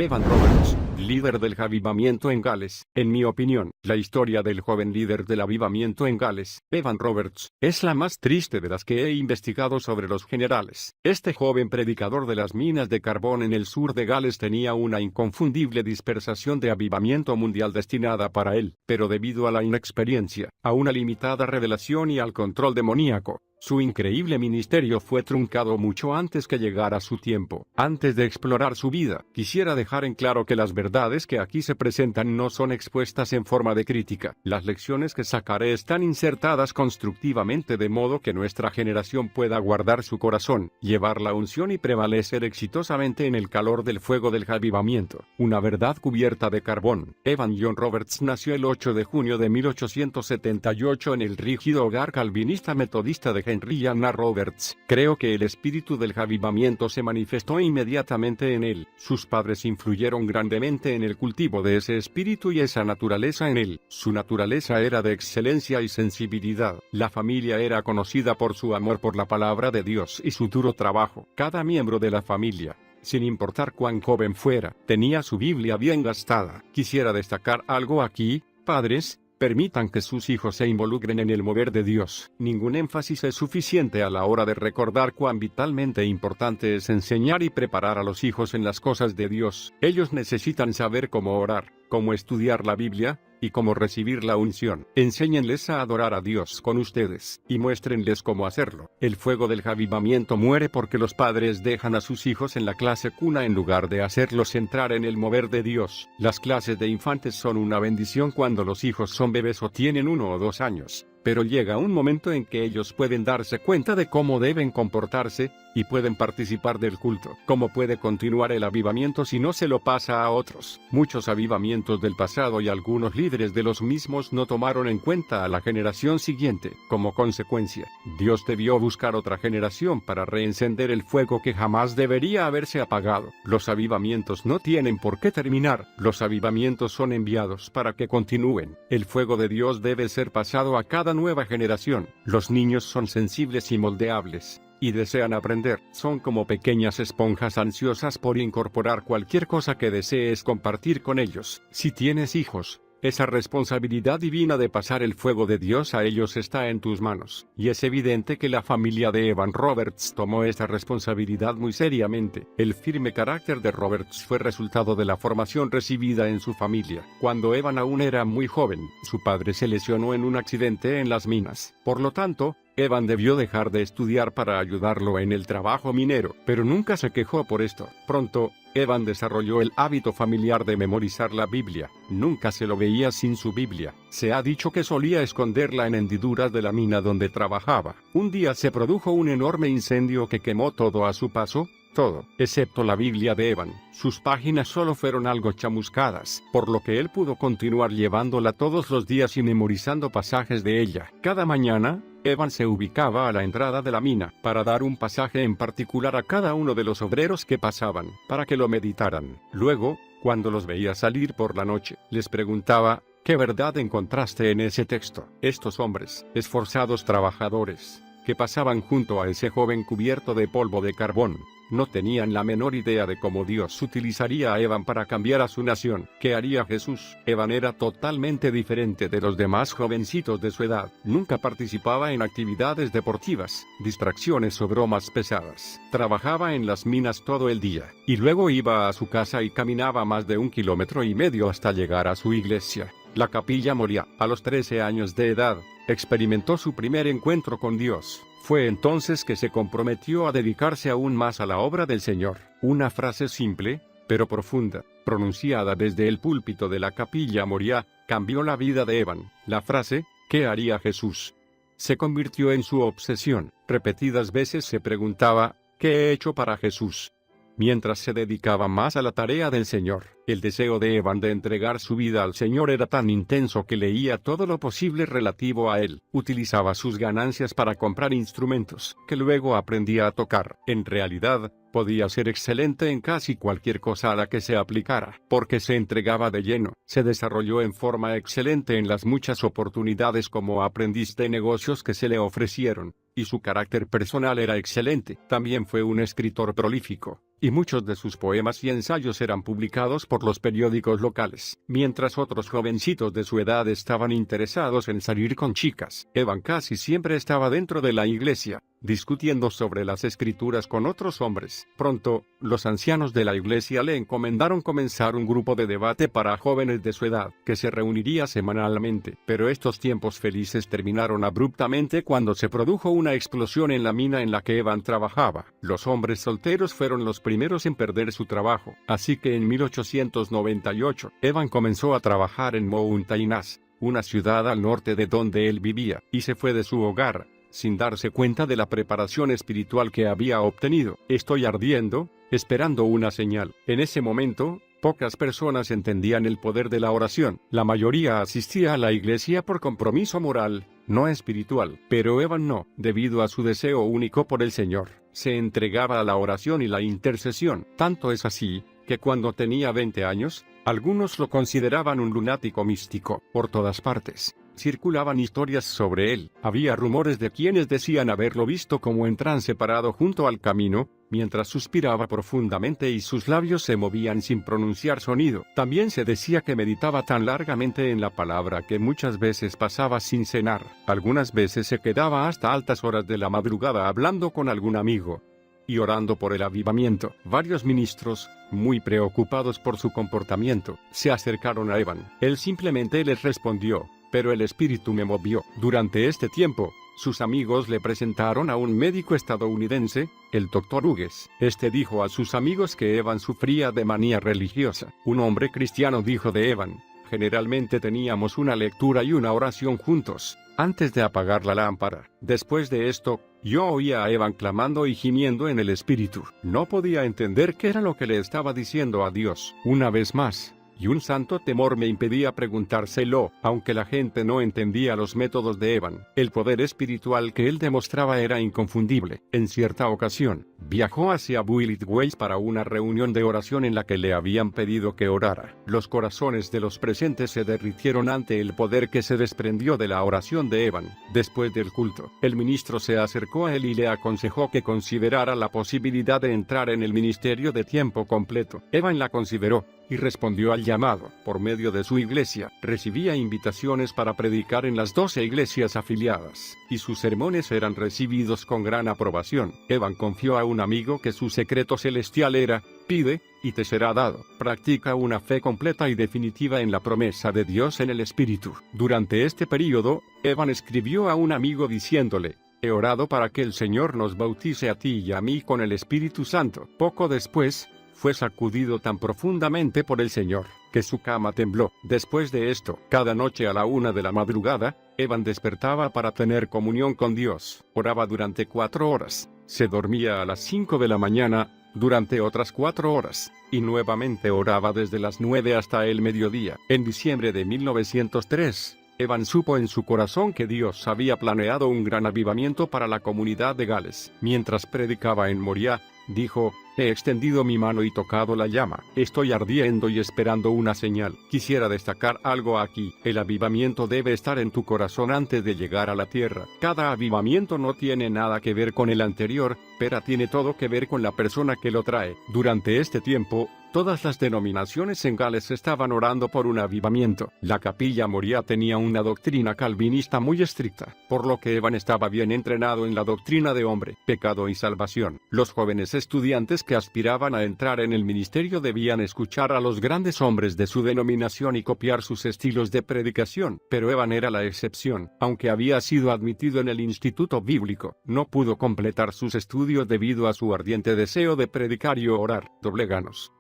Evan Roberts, líder del avivamiento en Gales. En mi opinión, la historia del joven líder del avivamiento en Gales, Evan Roberts, es la más triste de las que he investigado sobre los generales. Este joven predicador de las minas de carbón en el sur de Gales tenía una inconfundible dispersación de avivamiento mundial destinada para él, pero debido a la inexperiencia, a una limitada revelación y al control demoníaco, su increíble ministerio fue truncado mucho antes que llegara su tiempo. Antes de explorar su vida, quisiera dejar en claro que las verdades que aquí se presentan no son expuestas en forma de crítica. Las lecciones que sacaré están insertadas constructivamente de modo que nuestra generación pueda guardar su corazón, llevar la unción y prevalecer exitosamente en el calor del fuego del avivamiento. Una verdad cubierta de carbón. Evan John Roberts nació el 8 de junio de 1878 en el rígido hogar calvinista metodista de Henry y Anna Roberts. Creo que el espíritu del avivamiento se manifestó inmediatamente en él. Sus padres influyeron grandemente en el cultivo de ese espíritu y esa naturaleza en él. Su naturaleza era de excelencia y sensibilidad. La familia era conocida por su amor por la palabra de Dios y su duro trabajo. Cada miembro de la familia, sin importar cuán joven fuera, tenía su Biblia bien gastada. Quisiera destacar algo aquí, padres. Permitan que sus hijos se involucren en el mover de Dios. Ningún énfasis es suficiente a la hora de recordar cuán vitalmente importante es enseñar y preparar a los hijos en las cosas de Dios. Ellos necesitan saber cómo orar, cómo estudiar la Biblia, y cómo recibir la unción. Enséñenles a adorar a Dios con ustedes, y muéstrenles cómo hacerlo. El fuego del avivamiento muere porque los padres dejan a sus hijos en la clase cuna en lugar de hacerlos entrar en el mover de Dios. Las clases de infantes son una bendición cuando los hijos son bebés o tienen 1 o 2 años. Pero llega un momento en que ellos pueden darse cuenta de cómo deben comportarse, y pueden participar del culto. ¿Cómo puede continuar el avivamiento si no se lo pasa a otros? Muchos avivamientos del pasado y algunos líderes de los mismos no tomaron en cuenta a la generación siguiente. Como consecuencia, Dios debió buscar otra generación para reencender el fuego que jamás debería haberse apagado. Los avivamientos no tienen por qué terminar. Los avivamientos son enviados para que continúen. El fuego de Dios debe ser pasado a cada nueva generación. Los niños son sensibles y moldeables, y desean aprender. Son como pequeñas esponjas ansiosas por incorporar cualquier cosa que desees compartir con ellos. Si tienes hijos, esa responsabilidad divina de pasar el fuego de Dios a ellos está en tus manos. Y es evidente que la familia de Evan Roberts tomó esta responsabilidad muy seriamente. El firme carácter de Roberts fue resultado de la formación recibida en su familia. Cuando Evan aún era muy joven, su padre se lesionó en un accidente en las minas. Por lo tanto, Evan debió dejar de estudiar para ayudarlo en el trabajo minero, pero nunca se quejó por esto. Pronto, Evan desarrolló el hábito familiar de memorizar la Biblia. Nunca se lo veía sin su Biblia. Se ha dicho que solía esconderla en hendiduras de la mina donde trabajaba. Un día se produjo un enorme incendio que quemó todo a su paso. Todo, excepto la Biblia de Evan. Sus páginas solo fueron algo chamuscadas, por lo que él pudo continuar llevándola todos los días y memorizando pasajes de ella. Cada mañana, Evan se ubicaba a la entrada de la mina para dar un pasaje en particular a cada uno de los obreros que pasaban, para que lo meditaran. Luego, cuando los veía salir por la noche, les preguntaba: ¿qué verdad encontraste en ese texto? Estos hombres, esforzados trabajadores, que pasaban junto a ese joven cubierto de polvo de carbón, no tenían la menor idea de cómo Dios utilizaría a Evan para cambiar a su nación. ¿Qué haría Jesús? Evan era totalmente diferente de los demás jovencitos de su edad. Nunca participaba en actividades deportivas, distracciones o bromas pesadas. Trabajaba en las minas todo el día, y luego iba a su casa y caminaba más de 1,5 kilómetros hasta llegar a su iglesia, la Capilla Moriah. A los 13 años de edad, experimentó su primer encuentro con Dios. Fue entonces que se comprometió a dedicarse aún más a la obra del Señor. Una frase simple, pero profunda, pronunciada desde el púlpito de la Capilla Moriah, cambió la vida de Evan. La frase, ¿qué haría Jesús?, se convirtió en su obsesión. Repetidas veces se preguntaba: ¿qué he hecho para Jesús? Mientras se dedicaba más a la tarea del Señor, el deseo de Evan de entregar su vida al Señor era tan intenso que leía todo lo posible relativo a él. Utilizaba sus ganancias para comprar instrumentos, que luego aprendía a tocar. En realidad, podía ser excelente en casi cualquier cosa a la que se aplicara, porque se entregaba de lleno. Se desarrolló en forma excelente en las muchas oportunidades como aprendiz de negocios que se le ofrecieron, y su carácter personal era excelente. También fue un escritor prolífico. y muchos de sus poemas y ensayos eran publicados por los periódicos locales. Mientras otros jovencitos de su edad estaban interesados en salir con chicas, Evan casi siempre estaba dentro de la iglesia, discutiendo sobre las escrituras con otros hombres. Pronto, los ancianos de la iglesia le encomendaron comenzar un grupo de debate para jóvenes de su edad, que se reuniría semanalmente. Pero estos tiempos felices terminaron abruptamente cuando se produjo una explosión en la mina en la que Evan trabajaba. Los hombres solteros fueron los primeros en perder su trabajo, así que en 1898, Evan comenzó a trabajar en Mountain-Ash, una ciudad al norte de donde él vivía, y se fue de su hogar, sin darse cuenta de la preparación espiritual que había obtenido. Estoy ardiendo, esperando una señal. En ese momento, pocas personas entendían el poder de la oración. La mayoría asistía a la iglesia por compromiso moral, no espiritual. Pero Evan no, debido a su deseo único por el Señor. Se entregaba a la oración y la intercesión. Tanto es así, que cuando tenía 20 años, algunos lo consideraban un lunático místico. Por todas partes circulaban historias sobre él. Había rumores de quienes decían haberlo visto como en trance parado junto al camino, mientras suspiraba profundamente y sus labios se movían sin pronunciar sonido. También se decía que meditaba tan largamente en la palabra que muchas veces pasaba sin cenar. Algunas veces se quedaba hasta altas horas de la madrugada hablando con algún amigo y orando por el avivamiento. Varios ministros, muy preocupados por su comportamiento, se acercaron a Evan. Él simplemente les respondió: pero el Espíritu me movió. Durante este tiempo, sus amigos le presentaron a un médico estadounidense, el Dr. Hughes. Este dijo a sus amigos que Evan sufría de manía religiosa. Un hombre cristiano dijo de Evan: generalmente teníamos una lectura y una oración juntos, antes de apagar la lámpara. Después de esto, yo oía a Evan clamando y gimiendo en el Espíritu. No podía entender qué era lo que le estaba diciendo a Dios. Una vez más, y un santo temor me impedía preguntárselo, aunque la gente no entendía los métodos de Evan. El poder espiritual que él demostraba era inconfundible. En cierta ocasión, viajó hacia Builth Ways para una reunión de oración en la que le habían pedido que orara. Los corazones de los presentes se derritieron ante el poder que se desprendió de la oración de Evan. Después del culto, el ministro se acercó a él y le aconsejó que considerara la posibilidad de entrar en el ministerio de tiempo completo. Evan la consideró y respondió al llamado. Por medio de su iglesia, recibía invitaciones para predicar en las 12 iglesias afiliadas, y sus sermones eran recibidos con gran aprobación. Evan confió a un amigo que su secreto celestial era: pide, y te será dado. Practica una fe completa y definitiva en la promesa de Dios en el Espíritu. Durante este período, Evan escribió a un amigo diciéndole: he orado para que el Señor nos bautice a ti y a mí con el Espíritu Santo. Poco después, fue sacudido tan profundamente por el Señor, que su cama tembló. Después de esto, cada noche a la 1 de la madrugada, Evan despertaba para tener comunión con Dios. Oraba durante 4 horas, se dormía a las 5 de la mañana, durante otras 4 horas, y nuevamente oraba desde las 9 hasta el mediodía. En diciembre de 1903, Evan supo en su corazón que Dios había planeado un gran avivamiento para la comunidad de Gales. Mientras predicaba en Moriah, dijo: he extendido mi mano y tocado la llama. Estoy ardiendo y esperando una señal. Quisiera destacar algo aquí. El avivamiento debe estar en tu corazón antes de llegar a la tierra. Cada avivamiento no tiene nada que ver con el anterior, pero tiene todo que ver con la persona que lo trae. Durante este tiempo, todas las denominaciones en Gales estaban orando por un avivamiento. La capilla Moriah tenía una doctrina calvinista muy estricta, por lo que Evan estaba bien entrenado en la doctrina de hombre, pecado y salvación. Los jóvenes estudiantes que aspiraban a entrar en el ministerio debían escuchar a los grandes hombres de su denominación y copiar sus estilos de predicación, pero Evan era la excepción. Aunque había sido admitido en el instituto bíblico, no pudo completar sus estudios debido a su ardiente deseo de predicar y orar. Dobleganos.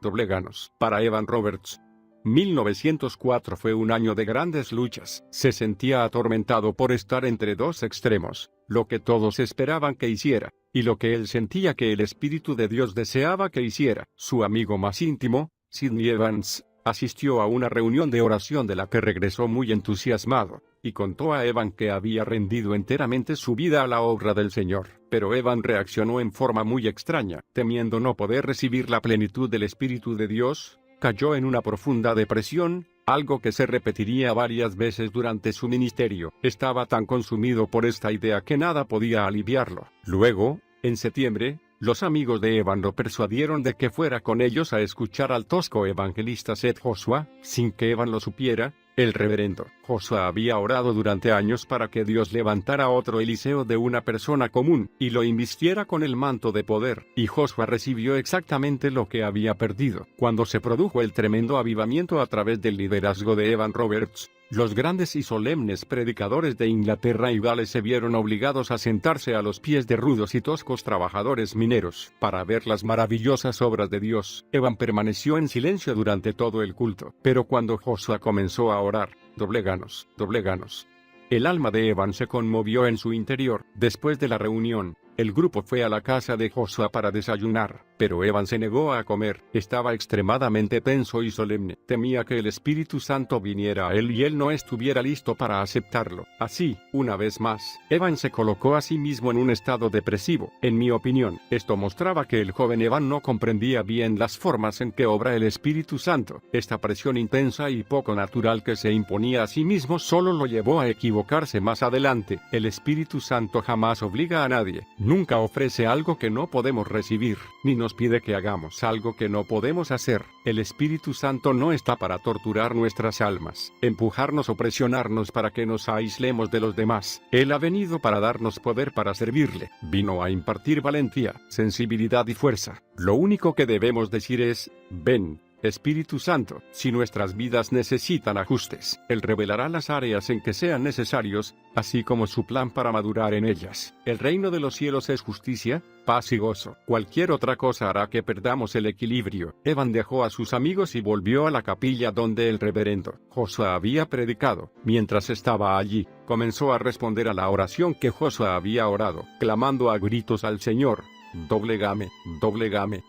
Para Evan Roberts, 1904 fue un año de grandes luchas. Se sentía atormentado por estar entre dos extremos: lo que todos esperaban que hiciera, y lo que él sentía que el Espíritu de Dios deseaba que hiciera. Su amigo más íntimo, Sidney Evans, asistió a una reunión de oración de la que regresó muy entusiasmado, y contó a Evan que había rendido enteramente su vida a la obra del Señor. Pero Evan reaccionó en forma muy extraña. Temiendo no poder recibir la plenitud del Espíritu de Dios, cayó en una profunda depresión, algo que se repetiría varias veces durante su ministerio. Estaba tan consumido por esta idea que nada podía aliviarlo. Luego, en septiembre, Los amigos de Evan lo persuadieron de que fuera con ellos a escuchar al tosco evangelista Seth Joshua, sin que Evan lo supiera. El reverendo Joshua había orado durante años para que Dios levantara otro Eliseo de una persona común, y lo invistiera con el manto de poder, y Joshua recibió exactamente lo que había perdido. Cuando se produjo el tremendo avivamiento a través del liderazgo de Evan Roberts, los grandes y solemnes predicadores de Inglaterra y Gales se vieron obligados a sentarse a los pies de rudos y toscos trabajadores mineros, para ver las maravillosas obras de Dios. Evan permaneció en silencio durante todo el culto, pero cuando Joshua comenzó a orar, dobleganos. El alma de Evan se conmovió en su interior. Después de la reunión, el grupo fue a la casa de Joshua para desayunar, pero Evan se negó a comer. Estaba extremadamente tenso y solemne. Temía que el Espíritu Santo viniera a él y él no estuviera listo para aceptarlo. Así, una vez más, Evan se colocó a sí mismo en un estado depresivo. En mi opinión, esto mostraba que el joven Evan no comprendía bien las formas en que obra el Espíritu Santo. Esta presión intensa y poco natural que se imponía a sí mismo solo lo llevó a equivocarse más adelante. El Espíritu Santo jamás obliga a nadie. Nunca ofrece algo que no podemos recibir, ni nos pide que hagamos algo que no podemos hacer. El Espíritu Santo no está para torturar nuestras almas, empujarnos o presionarnos para que nos aislemos de los demás. Él ha venido para darnos poder para servirle. Vino a impartir valentía, sensibilidad y fuerza. Lo único que debemos decir es, ven, Espíritu Santo. Si nuestras vidas necesitan ajustes, Él revelará las áreas en que sean necesarios, así como su plan para madurar en ellas. El reino de los cielos es justicia, paz y gozo. Cualquier otra cosa hará que perdamos el equilibrio. Evan dejó a sus amigos y volvió a la capilla donde el reverendo Joshua había predicado. Mientras estaba allí, comenzó a responder a la oración que Joshua había orado, clamando a gritos al Señor: doblegame.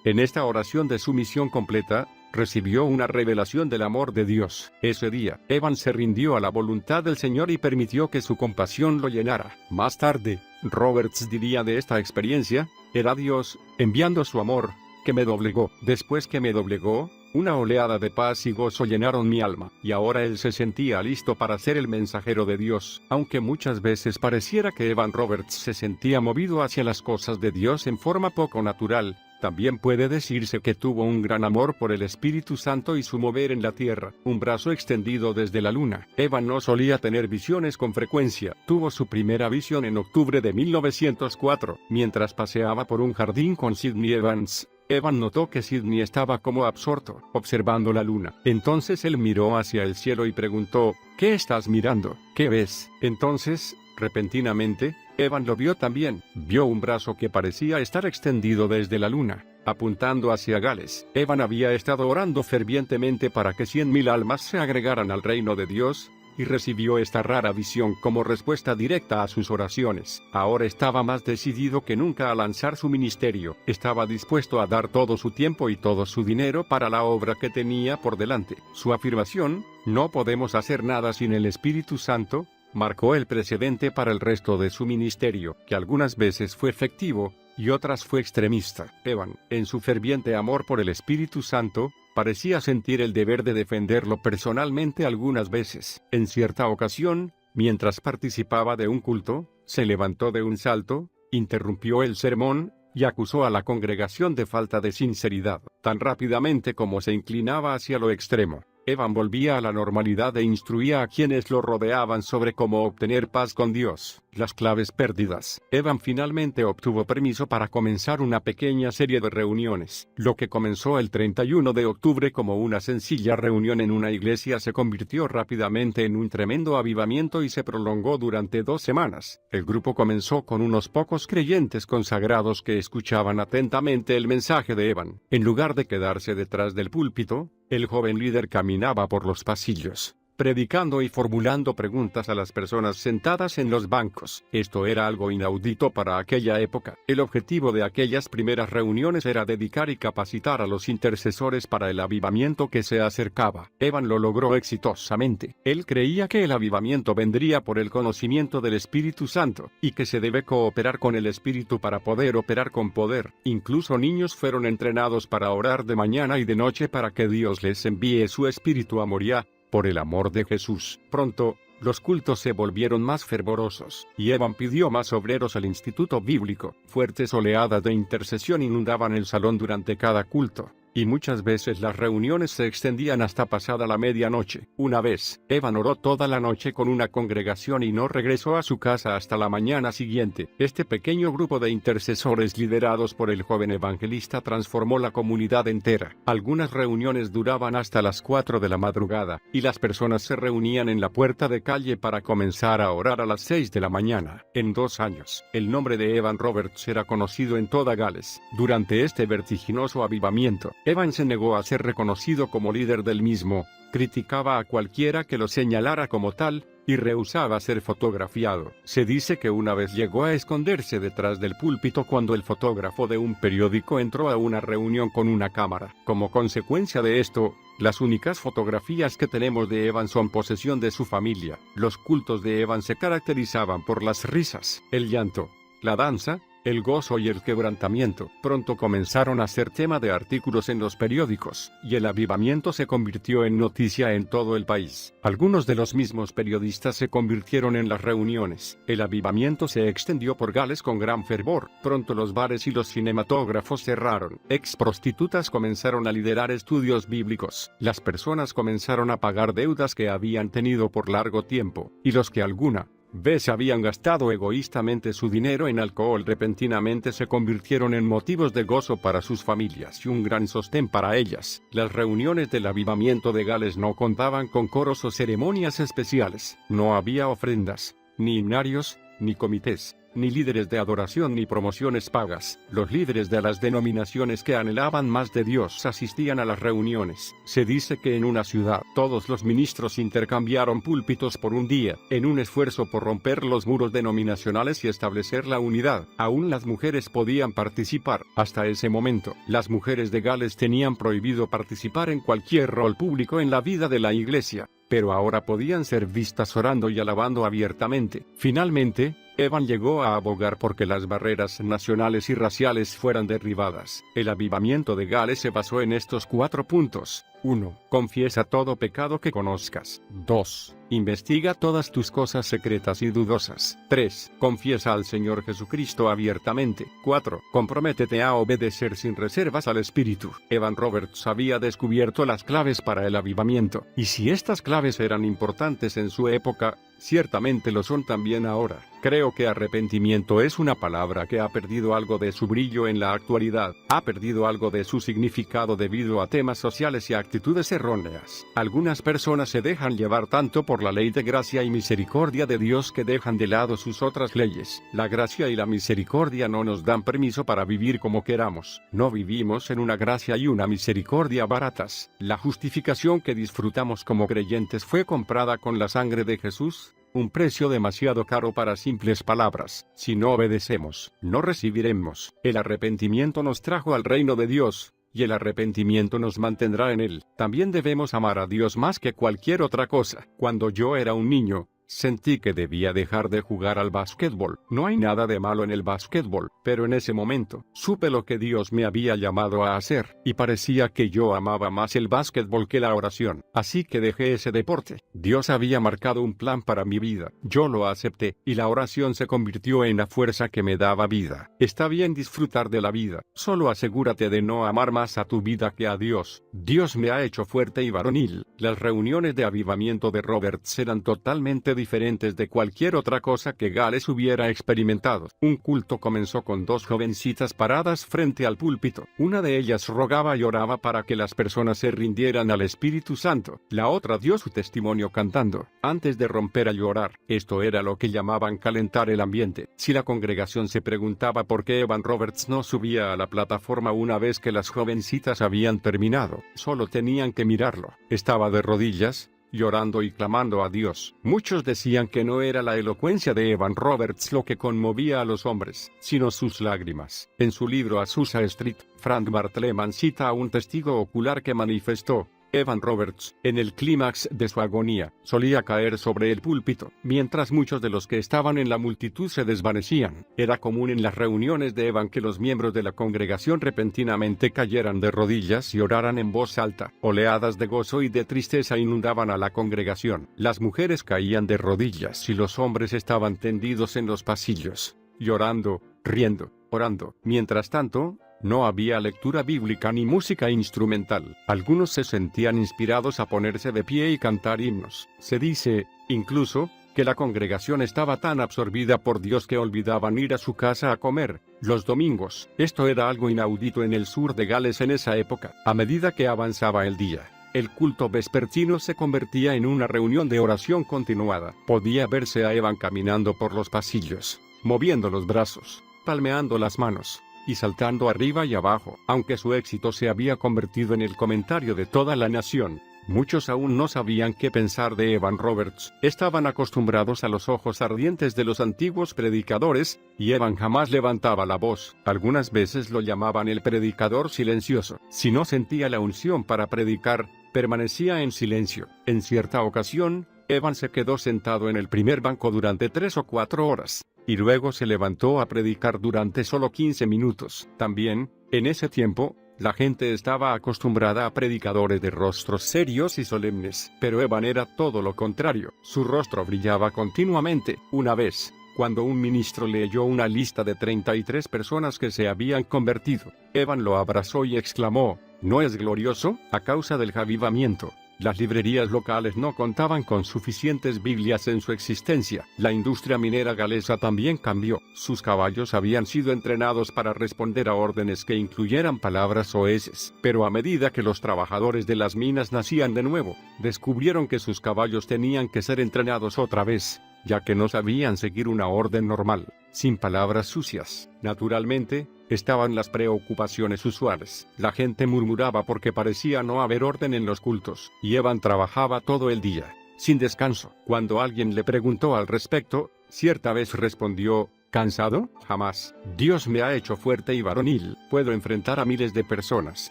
En esta oración de sumisión completa, recibió una revelación del amor de Dios. Ese día, Evan se rindió a la voluntad del Señor y permitió que su compasión lo llenara. Más tarde, Roberts diría de esta experiencia: era Dios, enviando su amor, que me doblegó. Después que me doblegó, una oleada de paz y gozo llenaron mi alma, y ahora él se sentía listo para ser el mensajero de Dios. Aunque muchas veces pareciera que Evan Roberts se sentía movido hacia las cosas de Dios en forma poco natural, también puede decirse que tuvo un gran amor por el Espíritu Santo y su mover en la tierra, un brazo extendido desde la luna. Evan no solía tener visiones con frecuencia. Tuvo su primera visión en octubre de 1904, mientras paseaba por un jardín con Sidney Evans. Evan notó que Sidney estaba como absorto, observando la luna. Entonces él miró hacia el cielo y preguntó: ¿qué estás mirando? ¿Qué ves? Entonces, repentinamente, Evan lo vio también. Vio un brazo que parecía estar extendido desde la luna, apuntando hacia Gales. Evan había estado orando fervientemente para que 100,000 almas se agregaran al reino de Dios, y recibió esta rara visión como respuesta directa a sus oraciones. Ahora estaba más decidido que nunca a lanzar su ministerio. Estaba dispuesto a dar todo su tiempo y todo su dinero para la obra que tenía por delante. Su afirmación, "no podemos hacer nada sin el Espíritu Santo", marcó el precedente para el resto de su ministerio, que algunas veces fue efectivo, y otras fue extremista. Evan, en su ferviente amor por el Espíritu Santo, parecía sentir el deber de defenderlo personalmente algunas veces. En cierta ocasión, mientras participaba de un culto, se levantó de un salto, interrumpió el sermón, y acusó a la congregación de falta de sinceridad. Tan rápidamente como se inclinaba hacia lo extremo, Evan volvía a la normalidad e instruía a quienes lo rodeaban sobre cómo obtener paz con Dios. Las claves perdidas. Evan finalmente obtuvo permiso para comenzar una pequeña serie de reuniones. Lo que comenzó el 31 de octubre como una sencilla reunión en una iglesia se convirtió rápidamente en un tremendo avivamiento y se prolongó durante 2 semanas. El grupo comenzó con unos pocos creyentes consagrados que escuchaban atentamente el mensaje de Evan. En lugar de quedarse detrás del púlpito, el joven líder caminaba por los pasillos, predicando y formulando preguntas a las personas sentadas en los bancos. Esto era algo inaudito para aquella época. El objetivo de aquellas primeras reuniones era dedicar y capacitar a los intercesores para el avivamiento que se acercaba. Evan lo logró exitosamente. Él creía que el avivamiento vendría por el conocimiento del Espíritu Santo, y que se debe cooperar con el Espíritu para poder operar con poder. Incluso niños fueron entrenados para orar de mañana y de noche para que Dios les envíe su Espíritu a Moriah, por el amor de Jesús. Pronto, los cultos se volvieron más fervorosos, y Evan pidió más obreros al instituto bíblico. Fuertes oleadas de intercesión inundaban el salón durante cada culto, y muchas veces las reuniones se extendían hasta pasada la medianoche. Una vez, Evan oró toda la noche con una congregación y no regresó a su casa hasta la mañana siguiente. Este pequeño grupo de intercesores liderados por el joven evangelista transformó la comunidad entera. Algunas reuniones duraban hasta las 4 de la madrugada, y las personas se reunían en la puerta de calle para comenzar a orar a las 6 de la mañana. En 2 años, el nombre de Evan Roberts era conocido en toda Gales. Durante este vertiginoso avivamiento, Evan se negó a ser reconocido como líder del mismo, criticaba a cualquiera que lo señalara como tal, y rehusaba ser fotografiado. Se dice que una vez llegó a esconderse detrás del púlpito cuando el fotógrafo de un periódico entró a una reunión con una cámara. Como consecuencia de esto, las únicas fotografías que tenemos de Evan son posesión de su familia. Los cultos de Evan se caracterizaban por las risas, el llanto, la danza, el gozo y el quebrantamiento. Pronto comenzaron a ser tema de artículos en los periódicos, y el avivamiento se convirtió en noticia en todo el país. Algunos de los mismos periodistas se convirtieron en las reuniones. El avivamiento se extendió por Gales con gran fervor. Pronto los bares y los cinematógrafos cerraron. Ex prostitutas comenzaron a liderar estudios bíblicos. Las personas comenzaron a pagar deudas que habían tenido por largo tiempo, y los que alguna vez habían gastado egoístamente su dinero en alcohol repentinamente se convirtieron en motivos de gozo para sus familias y un gran sostén para ellas. Las reuniones del avivamiento de Gales no contaban con coros o ceremonias especiales. No había ofrendas, ni himnarios, ni comités, ni líderes de adoración ni promociones pagas. Los líderes de las denominaciones que anhelaban más de Dios asistían a las reuniones. Se dice que en una ciudad, todos los ministros intercambiaron púlpitos por un día, en un esfuerzo por romper los muros denominacionales y establecer la unidad. Aún las mujeres podían participar. Hasta ese momento, las mujeres de Gales tenían prohibido participar en cualquier rol público en la vida de la iglesia, pero ahora podían ser vistas orando y alabando abiertamente. Finalmente, Evan llegó a abogar porque las barreras nacionales y raciales fueran derribadas. El avivamiento de Gales se basó en estos 4 puntos. 1. Confiesa todo pecado que conozcas. 2. Investiga todas tus cosas secretas y dudosas. 3. Confiesa al Señor Jesucristo abiertamente. 4. Comprométete a obedecer sin reservas al Espíritu. Evan Roberts había descubierto las claves para el avivamiento, y si estas claves eran importantes en su época, ciertamente lo son también ahora. Creo que arrepentimiento es una palabra que ha perdido algo de su brillo en la actualidad, ha perdido algo de su significado debido a temas sociales y actitudes erróneas. Algunas personas se dejan llevar tanto por la ley de gracia y misericordia de Dios que dejan de lado sus otras leyes. La gracia y la misericordia no nos dan permiso para vivir como queramos. No vivimos en una gracia y una misericordia baratas. La justificación que disfrutamos como creyentes fue comprada con la sangre de Jesús. Un precio demasiado caro para simples palabras. Si no obedecemos, no recibiremos. El arrepentimiento nos trajo al reino de Dios, y el arrepentimiento nos mantendrá en él. También debemos amar a Dios más que cualquier otra cosa. Cuando yo era un niño, sentí que debía dejar de jugar al básquetbol. No hay nada de malo en el básquetbol, pero en ese momento, supe lo que Dios me había llamado a hacer, y parecía que yo amaba más el básquetbol que la oración. Así que dejé ese deporte. Dios había marcado un plan para mi vida. Yo lo acepté, y la oración se convirtió en la fuerza que me daba vida. Está bien disfrutar de la vida. Solo asegúrate de no amar más a tu vida que a Dios. Dios me ha hecho fuerte y varonil. Las reuniones de avivamiento de Roberts eran totalmente diferentes de cualquier otra cosa que Gales hubiera experimentado. Un culto comenzó con 2 jovencitas paradas frente al púlpito. Una de ellas rogaba y oraba para que las personas se rindieran al Espíritu Santo. La otra dio su testimonio cantando, antes de romper a llorar. Esto era lo que llamaban calentar el ambiente. Si la congregación se preguntaba por qué Evan Roberts no subía a la plataforma una vez que las jovencitas habían terminado, solo tenían que mirarlo. Estaba de rodillas, llorando y clamando a Dios. Muchos decían que no era la elocuencia de Evan Roberts lo que conmovía a los hombres, sino sus lágrimas. En su libro Azusa Street, Frank Bartleman cita a un testigo ocular que manifestó: Evan Roberts, en el clímax de su agonía, solía caer sobre el púlpito, mientras muchos de los que estaban en la multitud se desvanecían. Era común en las reuniones de Evan que los miembros de la congregación repentinamente cayeran de rodillas y oraran en voz alta. Oleadas de gozo y de tristeza inundaban a la congregación. Las mujeres caían de rodillas y los hombres estaban tendidos en los pasillos, llorando, riendo, orando. Mientras tanto, no había lectura bíblica ni música instrumental. Algunos se sentían inspirados a ponerse de pie y cantar himnos. Se dice, incluso, que la congregación estaba tan absorbida por Dios que olvidaban ir a su casa a comer los domingos. Esto era algo inaudito en el sur de Gales en esa época. A medida que avanzaba el día, el culto vespertino se convertía en una reunión de oración continuada. Podía verse a Evan caminando por los pasillos, moviendo los brazos, palmeando las manos y saltando arriba y abajo. Aunque su éxito se había convertido en el comentario de toda la nación, muchos aún no sabían qué pensar de Evan Roberts. Estaban acostumbrados a los ojos ardientes de los antiguos predicadores, y Evan jamás levantaba la voz. Algunas veces lo llamaban el predicador silencioso. Si no sentía la unción para predicar, permanecía en silencio. En cierta ocasión, Evan se quedó sentado en el primer banco durante 3 o 4 horas, y luego se levantó a predicar durante solo 15 minutos. También, en ese tiempo, la gente estaba acostumbrada a predicadores de rostros serios y solemnes, pero Evan era todo lo contrario. Su rostro brillaba continuamente. Una vez, cuando un ministro leyó una lista de 33 personas que se habían convertido, Evan lo abrazó y exclamó, ¿no es glorioso? A causa del avivamiento, las librerías locales no contaban con suficientes Biblias en su existencia. La industria minera galesa también cambió. Sus caballos habían sido entrenados para responder a órdenes que incluyeran palabras soeces. Pero a medida que los trabajadores de las minas nacían de nuevo, descubrieron que sus caballos tenían que ser entrenados otra vez, ya que no sabían seguir una orden normal, sin palabras sucias. Naturalmente, estaban las preocupaciones usuales. La gente murmuraba porque parecía no haber orden en los cultos, y Evan trabajaba todo el día, sin descanso. Cuando alguien le preguntó al respecto, cierta vez respondió, ¿cansado? Jamás. Dios me ha hecho fuerte y varonil. Puedo enfrentar a miles de personas.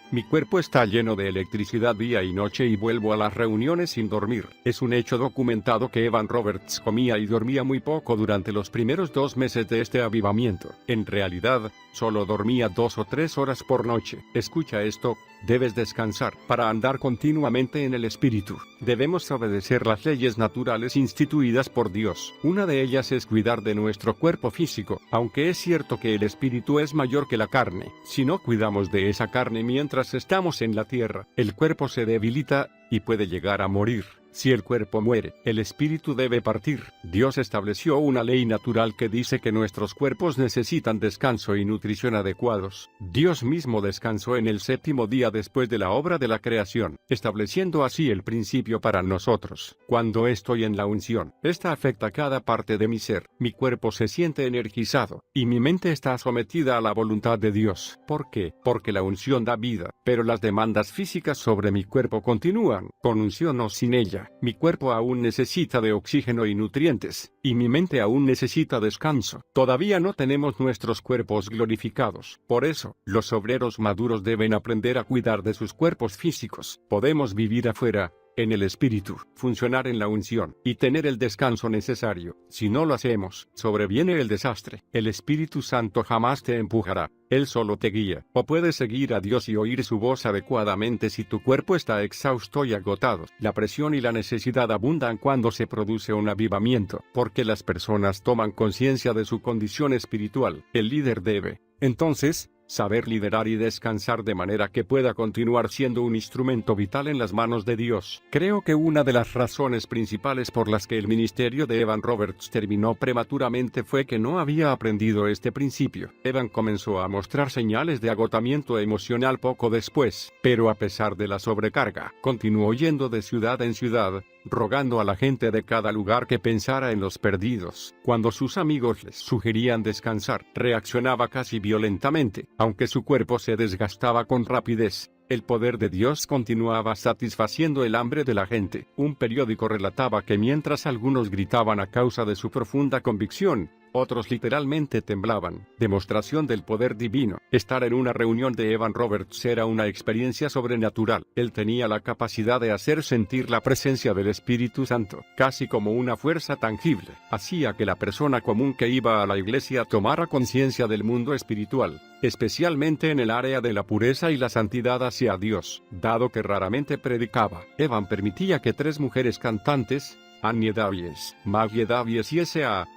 Mi cuerpo está lleno de electricidad día y noche y vuelvo a las reuniones sin dormir. Es un hecho documentado que Evan Roberts comía y dormía muy poco durante los primeros 2 meses de este avivamiento. En realidad, solo dormía 2 o 3 horas por noche. Escucha esto, debes descansar para andar continuamente en el Espíritu. Debemos obedecer las leyes naturales instituidas por Dios. Una de ellas es cuidar de nuestro cuerpo físico, aunque es cierto que el Espíritu es mayor que la carne. Si no cuidamos de esa carne mientras estamos en la tierra, el cuerpo se debilita y puede llegar a morir. Si el cuerpo muere, el espíritu debe partir. Dios estableció una ley natural que dice que nuestros cuerpos necesitan descanso y nutrición adecuados. Dios mismo descansó en el 7º día después de la obra de la creación, estableciendo así el principio para nosotros. Cuando estoy en la unción, esta afecta cada parte de mi ser. Mi cuerpo se siente energizado, y mi mente está sometida a la voluntad de Dios. ¿Por qué? Porque la unción da vida, pero las demandas físicas sobre mi cuerpo continúan, con unción o sin ella. Mi cuerpo aún necesita de oxígeno y nutrientes, y mi mente aún necesita descanso. Todavía no tenemos nuestros cuerpos glorificados. Por eso, los obreros maduros deben aprender a cuidar de sus cuerpos físicos. Podemos vivir afuera, en el espíritu, funcionar en la unción, y tener el descanso necesario. Si no lo hacemos, sobreviene el desastre. El Espíritu Santo jamás te empujará. Él solo te guía. O puedes seguir a Dios y oír su voz adecuadamente si tu cuerpo está exhausto y agotado. La presión y la necesidad abundan cuando se produce un avivamiento, porque las personas toman conciencia de su condición espiritual. El líder debe, entonces, saber liderar y descansar de manera que pueda continuar siendo un instrumento vital en las manos de Dios. Creo que una de las razones principales por las que el ministerio de Evan Roberts terminó prematuramente fue que no había aprendido este principio. Evan comenzó a mostrar señales de agotamiento emocional poco después, pero a pesar de la sobrecarga, continuó yendo de ciudad en ciudad, rogando a la gente de cada lugar que pensara en los perdidos. Cuando sus amigos les sugerían descansar, reaccionaba casi violentamente. Aunque su cuerpo se desgastaba con rapidez, el poder de Dios continuaba satisfaciendo el hambre de la gente. Un periódico relataba que mientras algunos gritaban a causa de su profunda convicción, otros literalmente temblaban. Demostración del poder divino. Estar en una reunión de Evan Roberts era una experiencia sobrenatural. Él tenía la capacidad de hacer sentir la presencia del Espíritu Santo, casi como una fuerza tangible. Hacía que la persona común que iba a la iglesia tomara conciencia del mundo espiritual, especialmente en el área de la pureza y la santidad hacia Dios, dado que raramente predicaba. Evan permitía que 3 mujeres cantantes, Annie Davies, Maggie Davies y S.A.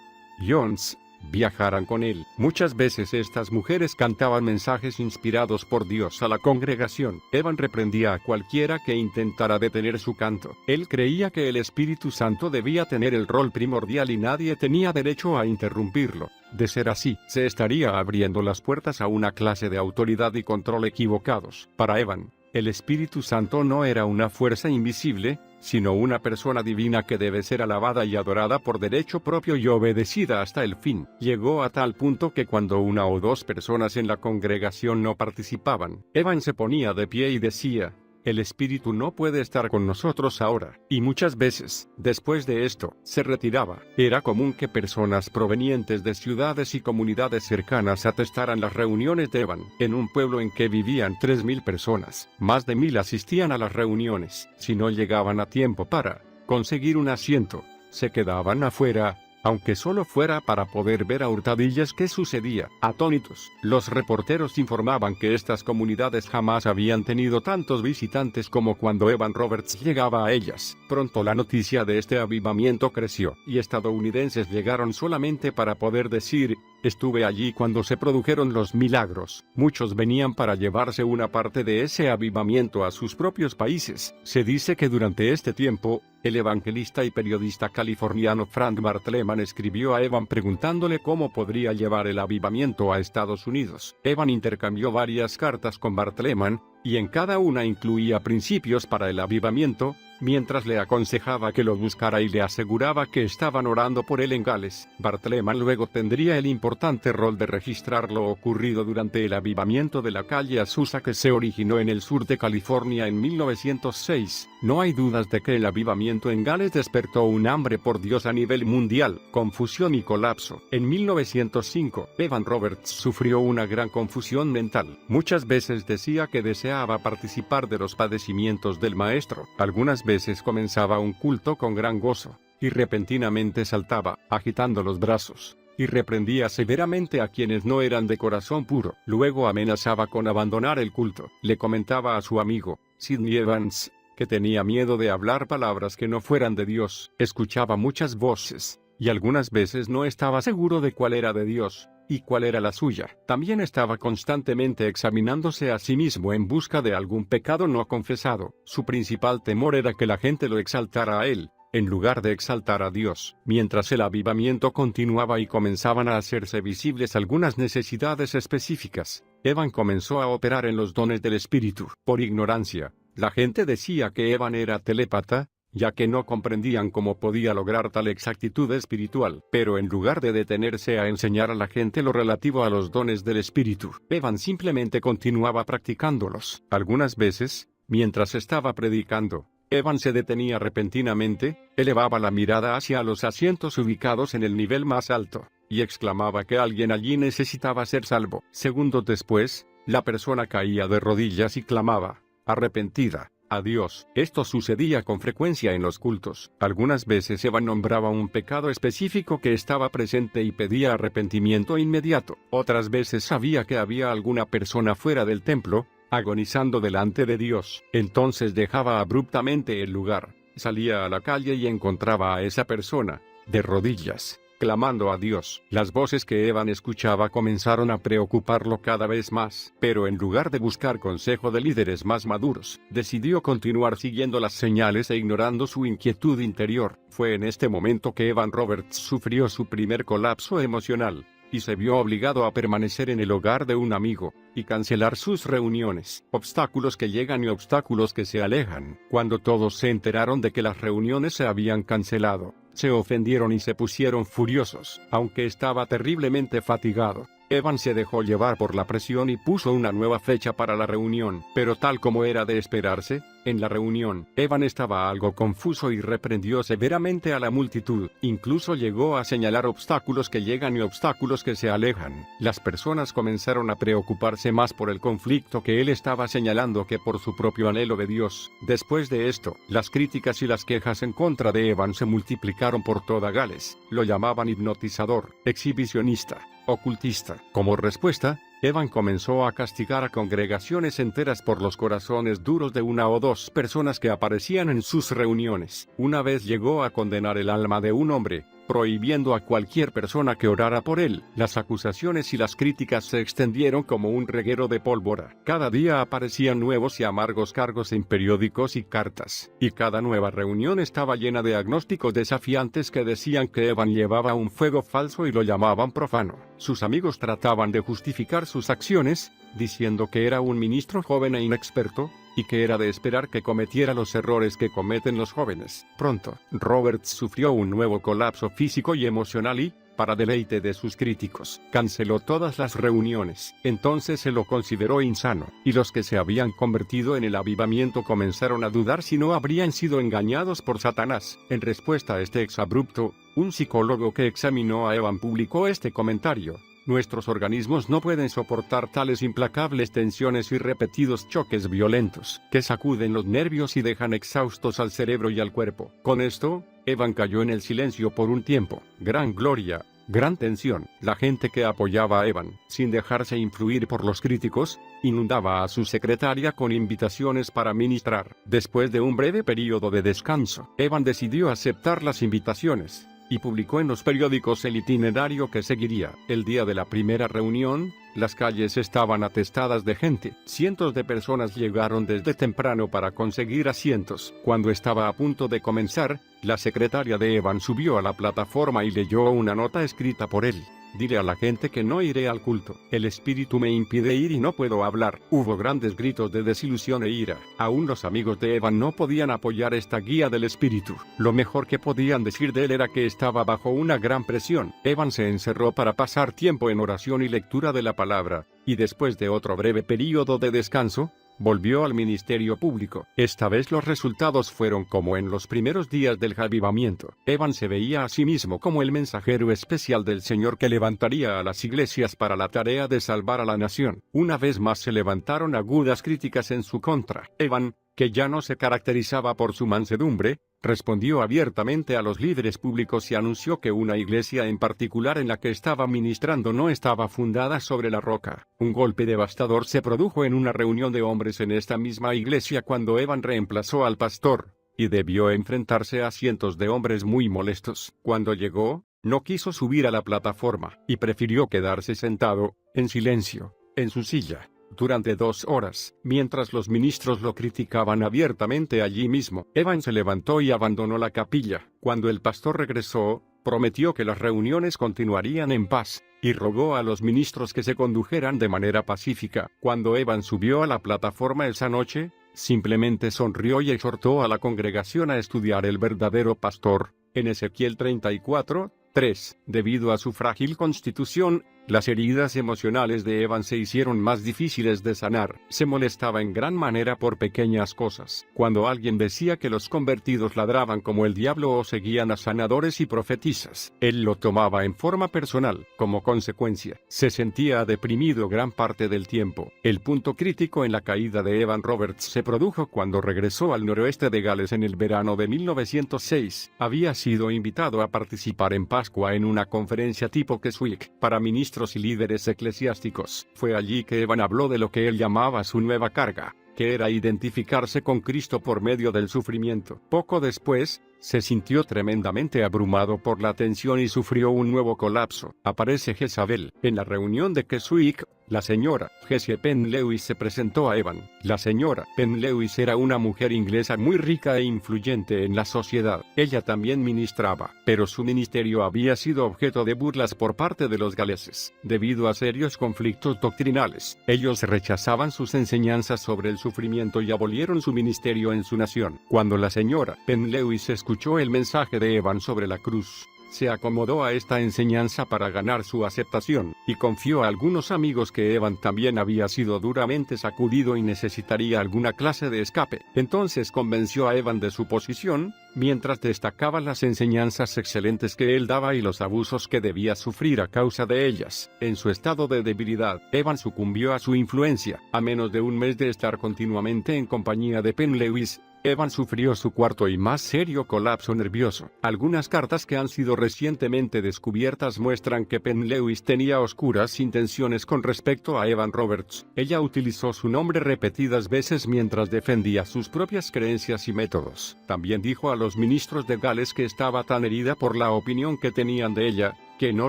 Jones, viajaran con él. Muchas veces estas mujeres cantaban mensajes inspirados por Dios a la congregación. Evan reprendía a cualquiera que intentara detener su canto. Él creía que el Espíritu Santo debía tener el rol primordial y nadie tenía derecho a interrumpirlo. De ser así, se estaría abriendo las puertas a una clase de autoridad y control equivocados. Para Evan, el Espíritu Santo no era una fuerza invisible, sino una persona divina que debe ser alabada y adorada por derecho propio y obedecida hasta el fin. Llegó a tal punto que cuando 1 o 2 personas en la congregación no participaban, Evan se ponía de pie y decía: el Espíritu no puede estar con nosotros ahora. Y muchas veces, después de esto, se retiraba. Era común que personas provenientes de ciudades y comunidades cercanas atestaran las reuniones de Evan. En un pueblo en que vivían 3.000 personas, más de 1.000 asistían a las reuniones. Si no llegaban a tiempo para conseguir un asiento, se quedaban afuera, aunque solo fuera para poder ver a hurtadillas qué sucedía. Atónitos, los reporteros informaban que estas comunidades jamás habían tenido tantos visitantes como cuando Evan Roberts llegaba a ellas. Pronto la noticia de este avivamiento creció, y estadounidenses llegaron solamente para poder decir: estuve allí cuando se produjeron los milagros. Muchos venían para llevarse una parte de ese avivamiento a sus propios países. Se dice que durante este tiempo, el evangelista y periodista californiano Frank Bartleman escribió a Evan preguntándole cómo podría llevar el avivamiento a Estados Unidos. Evan intercambió varias cartas con Bartleman, y en cada una incluía principios para el avivamiento, mientras le aconsejaba que lo buscara y le aseguraba que estaban orando por él en Gales. Bartleman luego tendría el importante rol de registrar lo ocurrido durante el avivamiento de la calle Azusa que se originó en el sur de California en 1906. No hay dudas de que el avivamiento en Gales despertó un hambre por Dios a nivel mundial, confusión y colapso. En 1905, Evan Roberts sufrió una gran confusión mental. Muchas veces decía que deseaba participar de los padecimientos del maestro. Algunas veces comenzaba un culto con gran gozo, y repentinamente saltaba, agitando los brazos, y reprendía severamente a quienes no eran de corazón puro. Luego amenazaba con abandonar el culto. Le comentaba a su amigo, Sidney Evans, que tenía miedo de hablar palabras que no fueran de Dios. Escuchaba muchas voces, y algunas veces no estaba seguro de cuál era de Dios y cuál era la suya. También estaba constantemente examinándose a sí mismo en busca de algún pecado no confesado. Su principal temor era que la gente lo exaltara a él, en lugar de exaltar a Dios. Mientras el avivamiento continuaba y comenzaban a hacerse visibles algunas necesidades específicas, Evan comenzó a operar en los dones del Espíritu. Por ignorancia, la gente decía que Evan era telépata, ya que no comprendían cómo podía lograr tal exactitud espiritual. Pero en lugar de detenerse a enseñar a la gente lo relativo a los dones del Espíritu, Evan simplemente continuaba practicándolos. Algunas veces, mientras estaba predicando, Evan se detenía repentinamente, elevaba la mirada hacia los asientos ubicados en el nivel más alto, y exclamaba que alguien allí necesitaba ser salvo. Segundos después, la persona caía de rodillas y clamaba, arrepentida, a Dios. Esto sucedía con frecuencia en los cultos. Algunas veces Evan nombraba un pecado específico que estaba presente y pedía arrepentimiento inmediato. Otras veces sabía que había alguna persona fuera del templo, agonizando delante de Dios. Entonces dejaba abruptamente el lugar, salía a la calle y encontraba a esa persona, de rodillas, clamando a Dios. Las voces que Evan escuchaba comenzaron a preocuparlo cada vez más, pero en lugar de buscar consejo de líderes más maduros, decidió continuar siguiendo las señales e ignorando su inquietud interior. Fue en este momento que Evan Roberts sufrió su primer colapso emocional, y se vio obligado a permanecer en el hogar de un amigo, y cancelar sus reuniones. Obstáculos que llegan y obstáculos que se alejan. Cuando todos se enteraron de que las reuniones se habían cancelado, se ofendieron y se pusieron furiosos. Aunque estaba terriblemente fatigado, Evan se dejó llevar por la presión y puso una nueva fecha para la reunión, pero tal como era de esperarse, en la reunión, Evan estaba algo confuso y reprendió severamente a la multitud. Incluso llegó a señalar obstáculos que llegan y obstáculos que se alejan. Las personas comenzaron a preocuparse más por el conflicto que él estaba señalando que por su propio anhelo de Dios. Después de esto, las críticas y las quejas en contra de Evan se multiplicaron por toda Gales. Lo llamaban hipnotizador, exhibicionista, ocultista. Como respuesta, Evan comenzó a castigar a congregaciones enteras por los corazones duros de una o dos personas que aparecían en sus reuniones. Una vez llegó a condenar el alma de un hombre, prohibiendo a cualquier persona que orara por él. Las acusaciones y las críticas se extendieron como un reguero de pólvora. Cada día aparecían nuevos y amargos cargos en periódicos y cartas, y cada nueva reunión estaba llena de agnósticos desafiantes que decían que Evan llevaba un fuego falso y lo llamaban profano. Sus amigos trataban de justificar sus acciones, diciendo que era un ministro joven e inexperto, y que era de esperar que cometiera los errores que cometen los jóvenes. Pronto, Roberts sufrió un nuevo colapso físico y emocional y, para deleite de sus críticos, canceló todas las reuniones. Entonces se lo consideró insano, y los que se habían convertido en el avivamiento comenzaron a dudar si no habrían sido engañados por Satanás. En respuesta a este exabrupto, un psicólogo que examinó a Evan publicó este comentario: nuestros organismos no pueden soportar tales implacables tensiones y repetidos choques violentos, que sacuden los nervios y dejan exhaustos al cerebro y al cuerpo. Con esto, Evan cayó en el silencio por un tiempo. Gran gloria, gran tensión. La gente que apoyaba a Evan, sin dejarse influir por los críticos, inundaba a su secretaria con invitaciones para ministrar. Después de un breve período de descanso, Evan decidió aceptar las invitaciones y publicó en los periódicos el itinerario que seguiría. El día de la primera reunión, las calles estaban atestadas de gente. Cientos de personas llegaron desde temprano para conseguir asientos. Cuando estaba a punto de comenzar, la secretaria de Evan subió a la plataforma y leyó una nota escrita por él. Dile a la gente que no iré al culto. El espíritu me impide ir y no puedo hablar. Hubo grandes gritos de desilusión e ira. Aún los amigos de Evan no podían apoyar esta guía del espíritu. Lo mejor que podían decir de él era que estaba bajo una gran presión. Evan se encerró para pasar tiempo en oración y lectura de la palabra, y después de otro breve período de descanso, volvió al ministerio público. Esta vez los resultados fueron como en los primeros días del avivamiento. Evan se veía a sí mismo como el mensajero especial del Señor que levantaría a las iglesias para la tarea de salvar a la nación. Una vez más se levantaron agudas críticas en su contra. Evan, que ya no se caracterizaba por su mansedumbre, respondió abiertamente a los líderes públicos y anunció que una iglesia en particular en la que estaba ministrando no estaba fundada sobre la roca. Un golpe devastador se produjo en una reunión de hombres en esta misma iglesia cuando Evan reemplazó al pastor, y debió enfrentarse a cientos de hombres muy molestos. Cuando llegó, no quiso subir a la plataforma, y prefirió quedarse sentado, en silencio, en su silla, durante 2 horas, mientras los ministros lo criticaban abiertamente allí mismo. Evan se levantó y abandonó la capilla. Cuando el pastor regresó, prometió que las reuniones continuarían en paz, y rogó a los ministros que se condujeran de manera pacífica. Cuando Evan subió a la plataforma esa noche, simplemente sonrió y exhortó a la congregación a estudiar el verdadero pastor. En Ezequiel 34:3, debido a su frágil constitución, las heridas emocionales de Evan se hicieron más difíciles de sanar. Se molestaba en gran manera por pequeñas cosas. Cuando alguien decía que los convertidos ladraban como el diablo o seguían a sanadores y profetisas, él lo tomaba en forma personal. Como consecuencia, se sentía deprimido gran parte del tiempo. El punto crítico en la caída de Evan Roberts se produjo cuando regresó al noroeste de Gales en el verano de 1906. Había sido invitado a participar en Pascua en una conferencia tipo Keswick para ministros y líderes eclesiásticos. Fue allí que Evan habló de lo que él llamaba su nueva carga, que era identificarse con Cristo por medio del sufrimiento. Poco después, se sintió tremendamente abrumado por la tensión y sufrió un nuevo colapso. Aparece Jezabel. En la reunión de Keswick, la señora Jessie Penn Lewis se presentó a Evan. La señora Penn Lewis era una mujer inglesa muy rica e influyente en la sociedad. Ella también ministraba, pero su ministerio había sido objeto de burlas por parte de los galeses, debido a serios conflictos doctrinales. Ellos rechazaban sus enseñanzas sobre el sufrimiento y abolieron su ministerio en su nación. Cuando la señora Penn Lewis escuchó el mensaje de Evan sobre la cruz, se acomodó a esta enseñanza para ganar su aceptación, y confió a algunos amigos que Evan también había sido duramente sacudido y necesitaría alguna clase de escape. Entonces convenció a Evan de su posición, mientras destacaba las enseñanzas excelentes que él daba y los abusos que debía sufrir a causa de ellas. En su estado de debilidad, Evan sucumbió a su influencia. A menos de un mes de estar continuamente en compañía de Penn Lewis, Evan sufrió su cuarto y más serio colapso nervioso. Algunas cartas que han sido recientemente descubiertas muestran que Penn Lewis tenía oscuras intenciones con respecto a Evan Roberts. Ella utilizó su nombre repetidas veces mientras defendía sus propias creencias y métodos. También dijo a los ministros de Gales que estaba tan herida por la opinión que tenían de ella, que no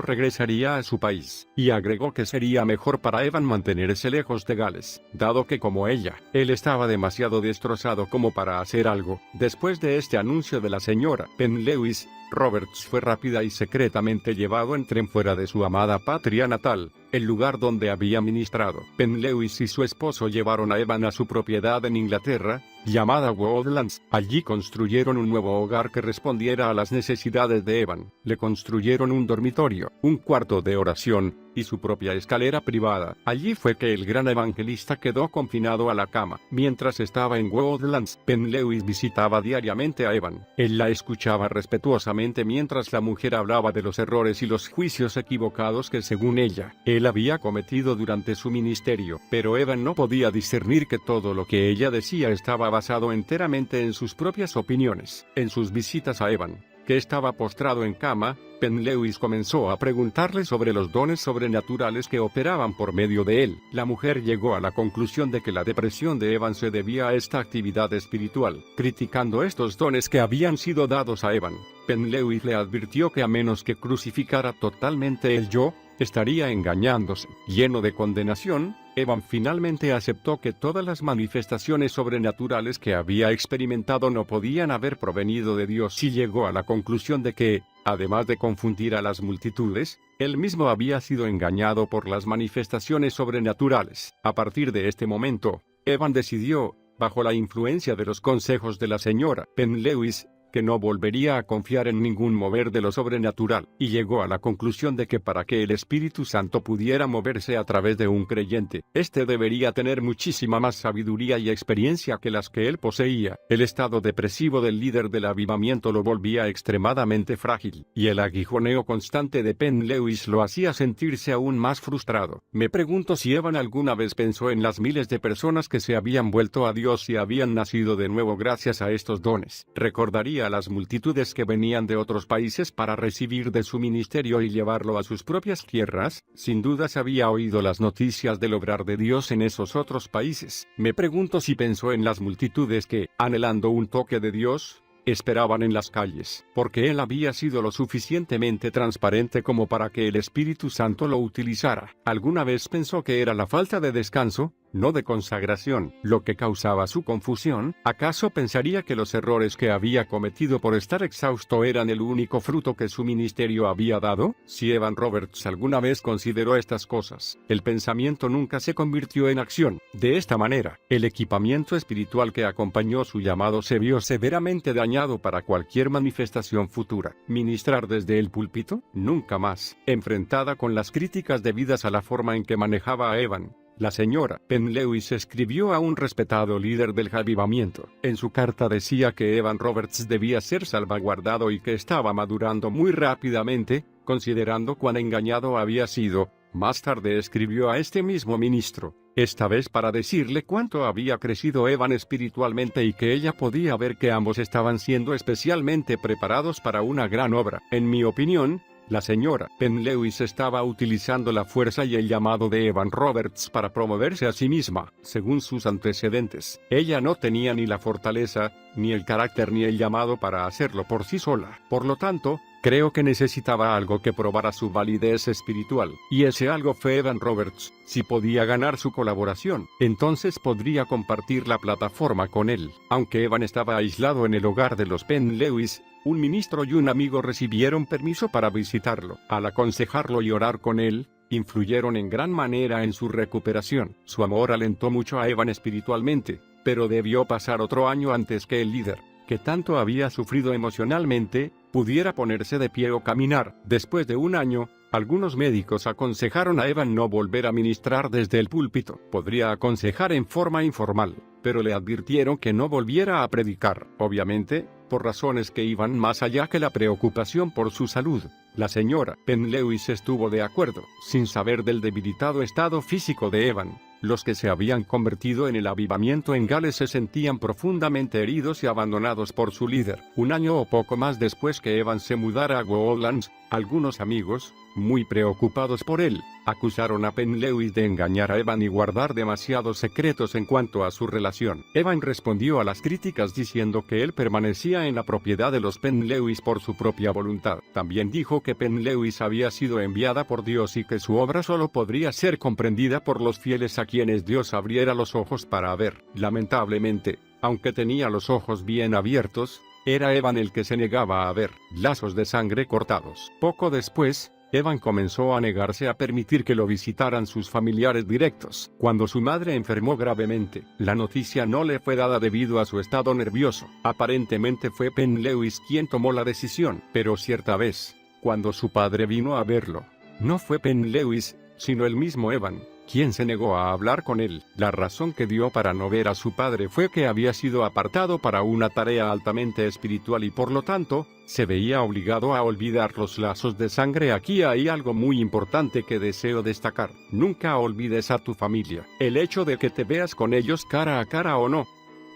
regresaría a su país, y agregó que sería mejor para Evan mantenerse lejos de Gales, dado que como ella, él estaba demasiado destrozado como para hacer algo. Después de este anuncio de la señora Penn Lewis, Roberts fue rápida y secretamente llevado en tren fuera de su amada patria natal, el lugar donde había ministrado. Penn Lewis y su esposo llevaron a Evan a su propiedad en Inglaterra, llamada Woodlands. Allí construyeron un nuevo hogar que respondiera a las necesidades de Evan. Le construyeron un dormitorio, un cuarto de oración, y su propia escalera privada. Allí fue que el gran evangelista quedó confinado a la cama. Mientras estaba en Woodlands, Penn Lewis visitaba diariamente a Evan. Él la escuchaba respetuosamente mientras la mujer hablaba de los errores y los juicios equivocados que según ella, él había cometido durante su ministerio. Pero Evan no podía discernir que todo lo que ella decía estaba basado enteramente en sus propias opiniones. En sus visitas a Evan, que estaba postrado en cama, Penn Lewis comenzó a preguntarle sobre los dones sobrenaturales que operaban por medio de él. La mujer llegó a la conclusión de que la depresión de Evan se debía a esta actividad espiritual. Criticando estos dones que habían sido dados a Evan, Penn Lewis le advirtió que a menos que crucificara totalmente el yo, estaría engañándose. Lleno de condenación, Evan finalmente aceptó que todas las manifestaciones sobrenaturales que había experimentado no podían haber provenido de Dios y llegó a la conclusión de que, además de confundir a las multitudes, él mismo había sido engañado por las manifestaciones sobrenaturales. A partir de este momento, Evan decidió, bajo la influencia de los consejos de la señora Penn Lewis, que no volvería a confiar en ningún mover de lo sobrenatural, y llegó a la conclusión de que para que el Espíritu Santo pudiera moverse a través de un creyente, éste debería tener muchísima más sabiduría y experiencia que las que él poseía. El estado depresivo del líder del avivamiento lo volvía extremadamente frágil, y el aguijoneo constante de Penn Lewis lo hacía sentirse aún más frustrado. Me pregunto si Evan alguna vez pensó en las miles de personas que se habían vuelto a Dios y habían nacido de nuevo gracias a estos dones. Recordaría a las multitudes que venían de otros países para recibir de su ministerio y llevarlo a sus propias tierras. Sin dudas había oído las noticias del obrar de Dios en esos otros países. Me pregunto si pensó en las multitudes que, anhelando un toque de Dios, esperaban en las calles, porque él había sido lo suficientemente transparente como para que el Espíritu Santo lo utilizara. ¿Alguna vez pensó que era la falta de descanso, no de consagración, lo que causaba su confusión? ¿Acaso pensaría que los errores que había cometido por estar exhausto eran el único fruto que su ministerio había dado? Si Evan Roberts alguna vez consideró estas cosas, el pensamiento nunca se convirtió en acción. De esta manera, el equipamiento espiritual que acompañó su llamado se vio severamente dañado para cualquier manifestación futura. ¿Ministrar desde el púlpito? Nunca más. Enfrentada con las críticas debidas a la forma en que manejaba a Evan, la señora Penn Lewis escribió a un respetado líder del avivamiento. En su carta decía que Evan Roberts debía ser salvaguardado y que estaba madurando muy rápidamente, considerando cuán engañado había sido. Más tarde escribió a este mismo ministro, esta vez para decirle cuánto había crecido Evan espiritualmente y que ella podía ver que ambos estaban siendo especialmente preparados para una gran obra. En mi opinión, la señora Penn Lewis estaba utilizando la fuerza y el llamado de Evan Roberts para promoverse a sí misma. Según sus antecedentes, ella no tenía ni la fortaleza, ni el carácter ni el llamado para hacerlo por sí sola. Por lo tanto, creo que necesitaba algo que probara su validez espiritual, y ese algo fue Evan Roberts. Si podía ganar su colaboración, entonces podría compartir la plataforma con él. Aunque Evan estaba aislado en el hogar de los Penn Lewis, un ministro y un amigo recibieron permiso para visitarlo. Al aconsejarlo y orar con él, influyeron en gran manera en su recuperación. Su amor alentó mucho a Evan espiritualmente, pero debió pasar otro año antes que el líder que tanto había sufrido emocionalmente, pudiera ponerse de pie o caminar. Después de un año, algunos médicos aconsejaron a Evan no volver a ministrar desde el púlpito. Podría aconsejar en forma informal, pero le advirtieron que no volviera a predicar. Obviamente, por razones que iban más allá que la preocupación por su salud. La señora Penn-Lewis estuvo de acuerdo, sin saber del debilitado estado físico de Evan. Los que se habían convertido en el avivamiento en Gales se sentían profundamente heridos y abandonados por su líder. Un año o poco más después que Evan se mudara a Woodlands, algunos amigos, muy preocupados por él, acusaron a Penn-Lewis de engañar a Evan y guardar demasiados secretos en cuanto a su relación. Evan respondió a las críticas diciendo que él permanecía en la propiedad de los Penn-Lewis por su propia voluntad. También dijo que Penn-Lewis había sido enviada por Dios y que su obra solo podría ser comprendida por los fieles a quienes Dios abriera los ojos para ver. Lamentablemente, aunque tenía los ojos bien abiertos, era Evan el que se negaba a ver. Lazos de sangre cortados. Poco después, Evan comenzó a negarse a permitir que lo visitaran sus familiares directos. Cuando su madre enfermó gravemente, la noticia no le fue dada debido a su estado nervioso. Aparentemente fue Penn-Lewis quien tomó la decisión, pero cierta vez, cuando su padre vino a verlo, no fue Penn-Lewis, sino el mismo Evan, quien se negó a hablar con él. La razón que dio para no ver a su padre fue que había sido apartado para una tarea altamente espiritual y por lo tanto, se veía obligado a olvidar los lazos de sangre. Aquí hay algo muy importante que deseo destacar. Nunca olvides a tu familia. El hecho de que te veas con ellos cara a cara o no,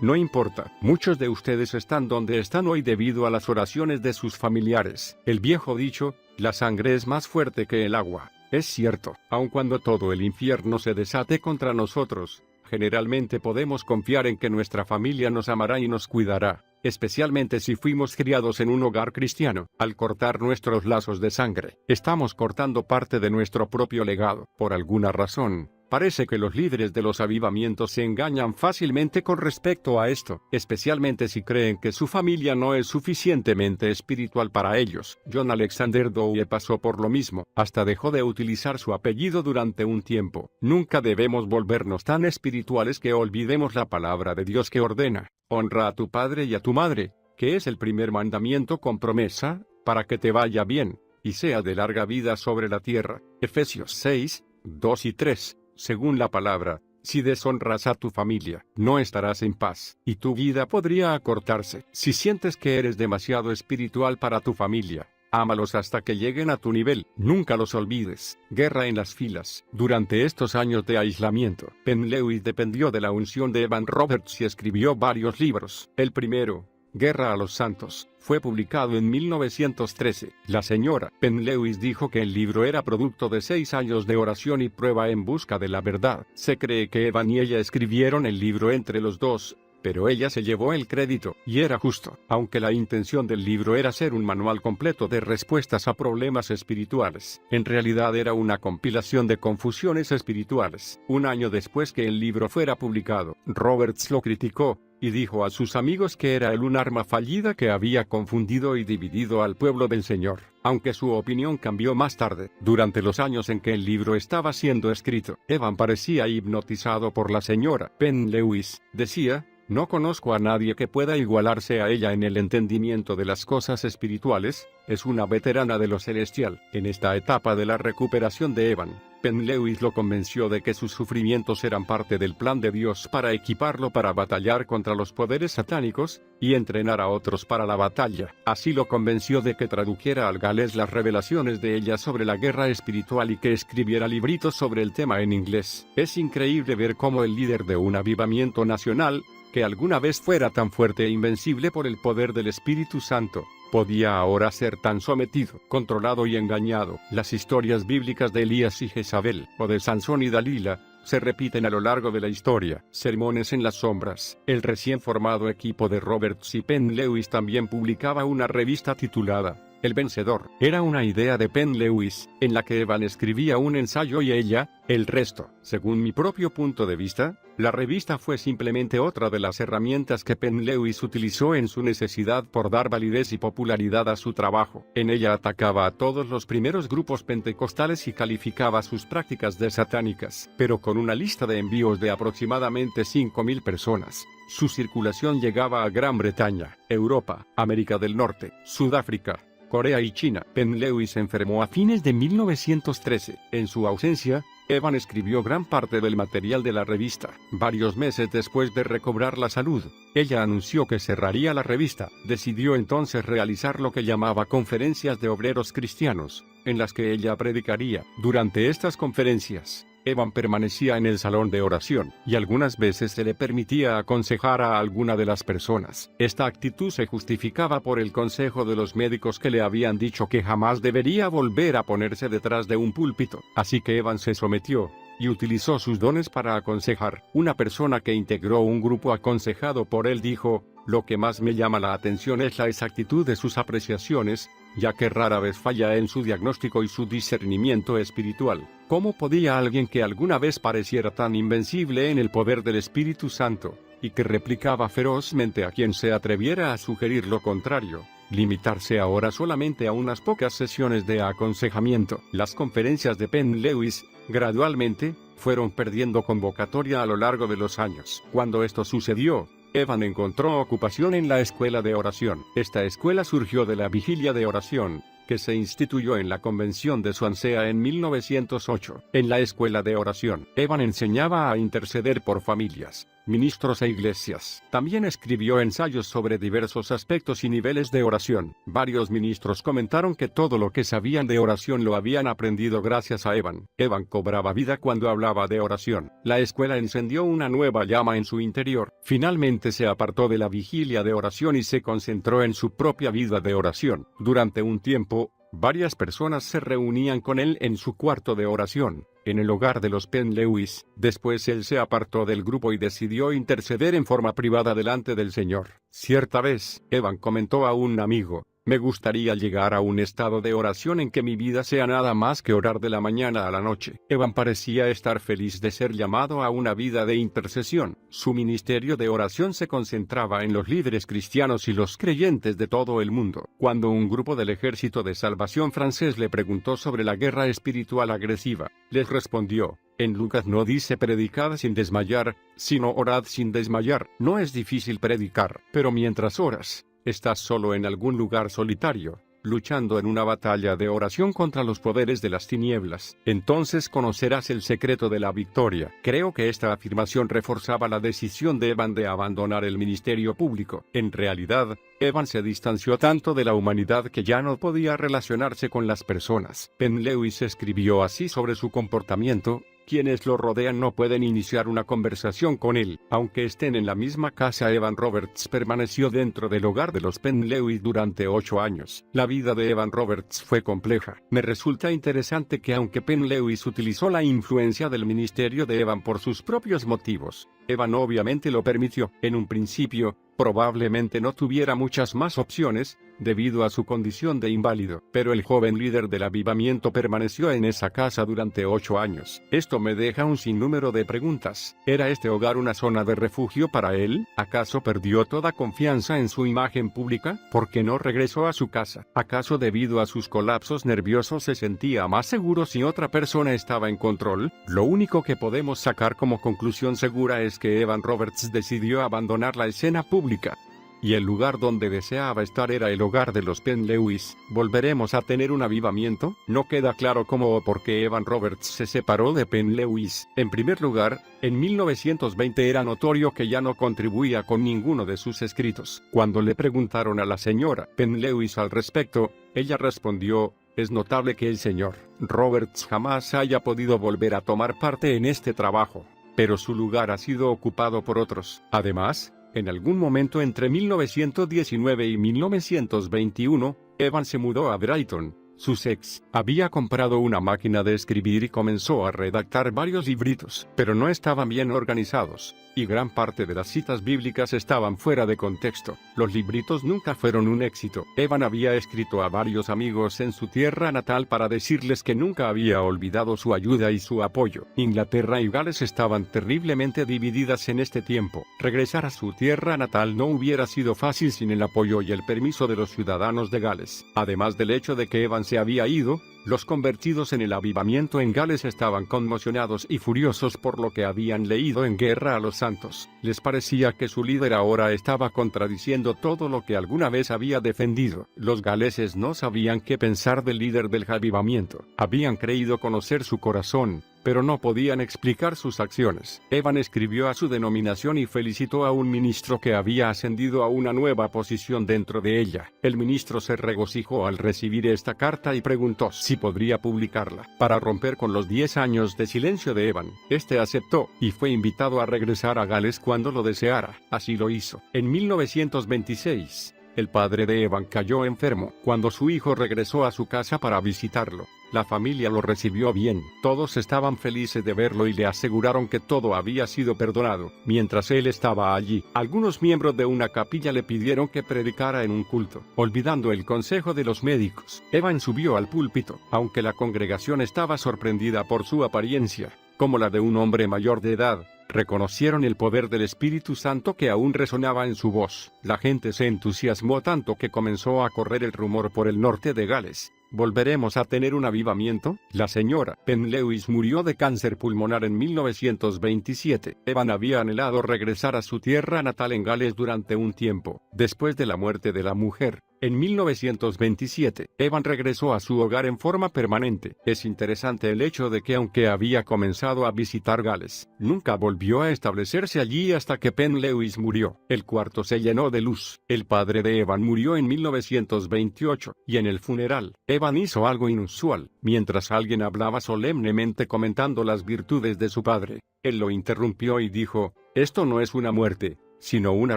no importa. Muchos de ustedes están donde están hoy debido a las oraciones de sus familiares. El viejo dicho, la sangre es más fuerte que el agua. Es cierto, aun cuando todo el infierno se desate contra nosotros, generalmente podemos confiar en que nuestra familia nos amará y nos cuidará, especialmente si fuimos criados en un hogar cristiano. Al cortar nuestros lazos de sangre, estamos cortando parte de nuestro propio legado. Por alguna razón, parece que los líderes de los avivamientos se engañan fácilmente con respecto a esto, especialmente si creen que su familia no es suficientemente espiritual para ellos. John Alexander Dowie pasó por lo mismo, hasta dejó de utilizar su apellido durante un tiempo. Nunca debemos volvernos tan espirituales que olvidemos la palabra de Dios que ordena: honra a tu padre y a tu madre, que es el primer mandamiento con promesa, para que te vaya bien, y sea de larga vida sobre la tierra. Efesios 6, 2 y 3. Según la palabra, si deshonras a tu familia, no estarás en paz, y tu vida podría acortarse. Si sientes que eres demasiado espiritual para tu familia, ámalos hasta que lleguen a tu nivel. Nunca los olvides. Guerra en las filas. Durante estos años de aislamiento, Penn-Lewis dependió de la unción de Evan Roberts y escribió varios libros. El primero, Guerra a los Santos, fue publicado en 1913. La señora Penn-Lewis dijo que el libro era producto de 6 años de oración y prueba en busca de la verdad. Se cree que Evan y ella escribieron el libro entre los dos, pero ella se llevó el crédito, y era justo. Aunque la intención del libro era ser un manual completo de respuestas a problemas espirituales, en realidad era una compilación de confusiones espirituales. Un año después que el libro fuera publicado, Roberts lo criticó, y dijo a sus amigos que era un arma fallida que había confundido y dividido al pueblo del Señor. Aunque su opinión cambió más tarde, durante los años en que el libro estaba siendo escrito, Evan parecía hipnotizado por la señora Penn-Lewis. Decía: no conozco a nadie que pueda igualarse a ella en el entendimiento de las cosas espirituales. Es una veterana de lo celestial. En esta etapa de la recuperación de Evan, Penn-Lewis lo convenció de que sus sufrimientos eran parte del plan de Dios para equiparlo para batallar contra los poderes satánicos, y entrenar a otros para la batalla. Así lo convenció de que tradujera al galés las revelaciones de ella sobre la guerra espiritual y que escribiera libritos sobre el tema en inglés. Es increíble ver cómo el líder de un avivamiento nacional, que alguna vez fuera tan fuerte e invencible por el poder del Espíritu Santo, podía ahora ser tan sometido, controlado y engañado. Las historias bíblicas de Elías y Jezabel, o de Sansón y Dalila, se repiten a lo largo de la historia. Sermones en las sombras. El recién formado equipo de Roberts y Penn-Lewis también publicaba una revista titulada El Vencedor. Era una idea de Penn-Lewis, en la que Evan escribía un ensayo y ella, el resto. Según mi propio punto de vista, la revista fue simplemente otra de las herramientas que Penn-Lewis utilizó en su necesidad por dar validez y popularidad a su trabajo. En ella atacaba a todos los primeros grupos pentecostales y calificaba sus prácticas de satánicas, pero con una lista de envíos de aproximadamente 5,000 personas. Su circulación llegaba a Gran Bretaña, Europa, América del Norte, Sudáfrica, Corea y China. Penn Lewis enfermó a fines de 1913. En su ausencia, Evan escribió gran parte del material de la revista. Varios meses después de recobrar la salud, ella anunció que cerraría la revista. Decidió entonces realizar lo que llamaba conferencias de obreros cristianos, en las que ella predicaría. Durante estas conferencias, Evan permanecía en el salón de oración, y algunas veces se le permitía aconsejar a alguna de las personas. Esta actitud se justificaba por el consejo de los médicos que le habían dicho que jamás debería volver a ponerse detrás de un púlpito. Así que Evan se sometió y utilizó sus dones para aconsejar. Una persona que integró un grupo aconsejado por él dijo: "Lo que más me llama la atención es la exactitud de sus apreciaciones, ya que rara vez falla en su diagnóstico y su discernimiento espiritual. ¿Cómo podía alguien que alguna vez pareciera tan invencible en el poder del Espíritu Santo, y que replicaba ferozmente a quien se atreviera a sugerir lo contrario, limitarse ahora solamente a unas pocas sesiones de aconsejamiento?" Las conferencias de Penn Lewis, gradualmente, fueron perdiendo convocatoria a lo largo de los años. Cuando esto sucedió, Evan encontró ocupación en la escuela de oración. Esta escuela surgió de la vigilia de oración, que se instituyó en la convención de Swansea en 1908. En la escuela de oración, Evan enseñaba a interceder por familias, ministros e iglesias. También escribió ensayos sobre diversos aspectos y niveles de oración. Varios ministros comentaron que todo lo que sabían de oración lo habían aprendido gracias a Evan. Evan cobraba vida cuando hablaba de oración. La escuela encendió una nueva llama en su interior. Finalmente se apartó de la vigilia de oración y se concentró en su propia vida de oración. Durante un tiempo, varias personas se reunían con él en su cuarto de oración, en el hogar de los Penn Lewis. Después él se apartó del grupo y decidió interceder en forma privada delante del Señor. Cierta vez, Evan comentó a un amigo: "Me gustaría llegar a un estado de oración en que mi vida sea nada más que orar de la mañana a la noche". Evan parecía estar feliz de ser llamado a una vida de intercesión. Su ministerio de oración se concentraba en los líderes cristianos y los creyentes de todo el mundo. Cuando un grupo del Ejército de Salvación francés le preguntó sobre la guerra espiritual agresiva, les respondió: "En Lucas no dice predicad sin desmayar, sino orad sin desmayar". No es difícil predicar, pero mientras oras, estás solo en algún lugar solitario, luchando en una batalla de oración contra los poderes de las tinieblas. Entonces conocerás el secreto de la victoria. Creo que esta afirmación reforzaba la decisión de Evan de abandonar el ministerio público. En realidad, Evan se distanció tanto de la humanidad que ya no podía relacionarse con las personas. Penn Lewis escribió así sobre su comportamiento: "Quienes lo rodean no pueden iniciar una conversación con él". Aunque estén en la misma casa, Evan Roberts permaneció dentro del hogar de los Penn Lewis durante 8 años. La vida de Evan Roberts fue compleja. Me resulta interesante que aunque Penn Lewis utilizó la influencia del ministerio de Evan por sus propios motivos, Evan obviamente lo permitió. En un principio, probablemente no tuviera muchas más opciones, debido a su condición de inválido, pero el joven líder del avivamiento permaneció en esa casa durante 8 años. Esto me deja un sinnúmero de preguntas. ¿Era este hogar una zona de refugio para él? ¿Acaso perdió toda confianza en su imagen pública? ¿Por qué no regresó a su casa? ¿Acaso debido a sus colapsos nerviosos se sentía más seguro si otra persona estaba en control? Lo único que podemos sacar como conclusión segura es que Evan Roberts decidió abandonar la escena pública, y el lugar donde deseaba estar era el hogar de los Penn Lewis. ¿Volveremos a tener un avivamiento? No queda claro cómo o por qué Evan Roberts se separó de Penn Lewis. En primer lugar, en 1920 era notorio que ya no contribuía con ninguno de sus escritos. Cuando le preguntaron a la señora Penn Lewis al respecto, ella respondió: "Es notable que el señor Roberts jamás haya podido volver a tomar parte en este trabajo, pero su lugar ha sido ocupado por otros". Además, en algún momento entre 1919 y 1921, Evan se mudó a Brighton, Sussex. Había comprado una máquina de escribir y comenzó a redactar varios libritos, pero no estaban bien organizados, y gran parte de las citas bíblicas estaban fuera de contexto. Los libritos nunca fueron un éxito. Evan había escrito a varios amigos en su tierra natal para decirles que nunca había olvidado su ayuda y su apoyo. Inglaterra y Gales estaban terriblemente divididas en este tiempo. Regresar a su tierra natal no hubiera sido fácil sin el apoyo y el permiso de los ciudadanos de Gales. Además del hecho de que Evan se había ido, los convertidos en el avivamiento en Gales estaban conmocionados y furiosos por lo que habían leído en Guerra a los Santos. Les parecía que su líder ahora estaba contradiciendo todo lo que alguna vez había defendido. Los galeses no sabían qué pensar del líder del avivamiento. Habían creído conocer su corazón, pero no podían explicar sus acciones. Evan escribió a su denominación y felicitó a un ministro que había ascendido a una nueva posición dentro de ella. El ministro se regocijó al recibir esta carta y preguntó si podría publicarla. Para romper con los 10 años de silencio de Evan, este aceptó, y fue invitado a regresar a Gales cuando lo deseara. Así lo hizo. En 1926, el padre de Evan cayó enfermo. Cuando su hijo regresó a su casa para visitarlo, la familia lo recibió bien. Todos estaban felices de verlo y le aseguraron que todo había sido perdonado. Mientras él estaba allí, algunos miembros de una capilla le pidieron que predicara en un culto. Olvidando el consejo de los médicos, Evan subió al púlpito. Aunque la congregación estaba sorprendida por su apariencia, como la de un hombre mayor de edad, reconocieron el poder del Espíritu Santo que aún resonaba en su voz. La gente se entusiasmó tanto que comenzó a correr el rumor por el norte de Gales: ¿volveremos a tener un avivamiento? La señora Penn Lewis murió de cáncer pulmonar en 1927. Evan había anhelado regresar a su tierra natal en Gales durante un tiempo. Después de la muerte de la mujer, en 1927, Evan regresó a su hogar en forma permanente. Es interesante el hecho de que aunque había comenzado a visitar Gales, nunca volvió a establecerse allí hasta que Penn Lewis murió. El cuarto se llenó de luz. El padre de Evan murió en 1928, y en el funeral, Evan hizo algo inusual. Mientras alguien hablaba solemnemente comentando las virtudes de su padre, él lo interrumpió y dijo: «Esto no es una muerte, sino una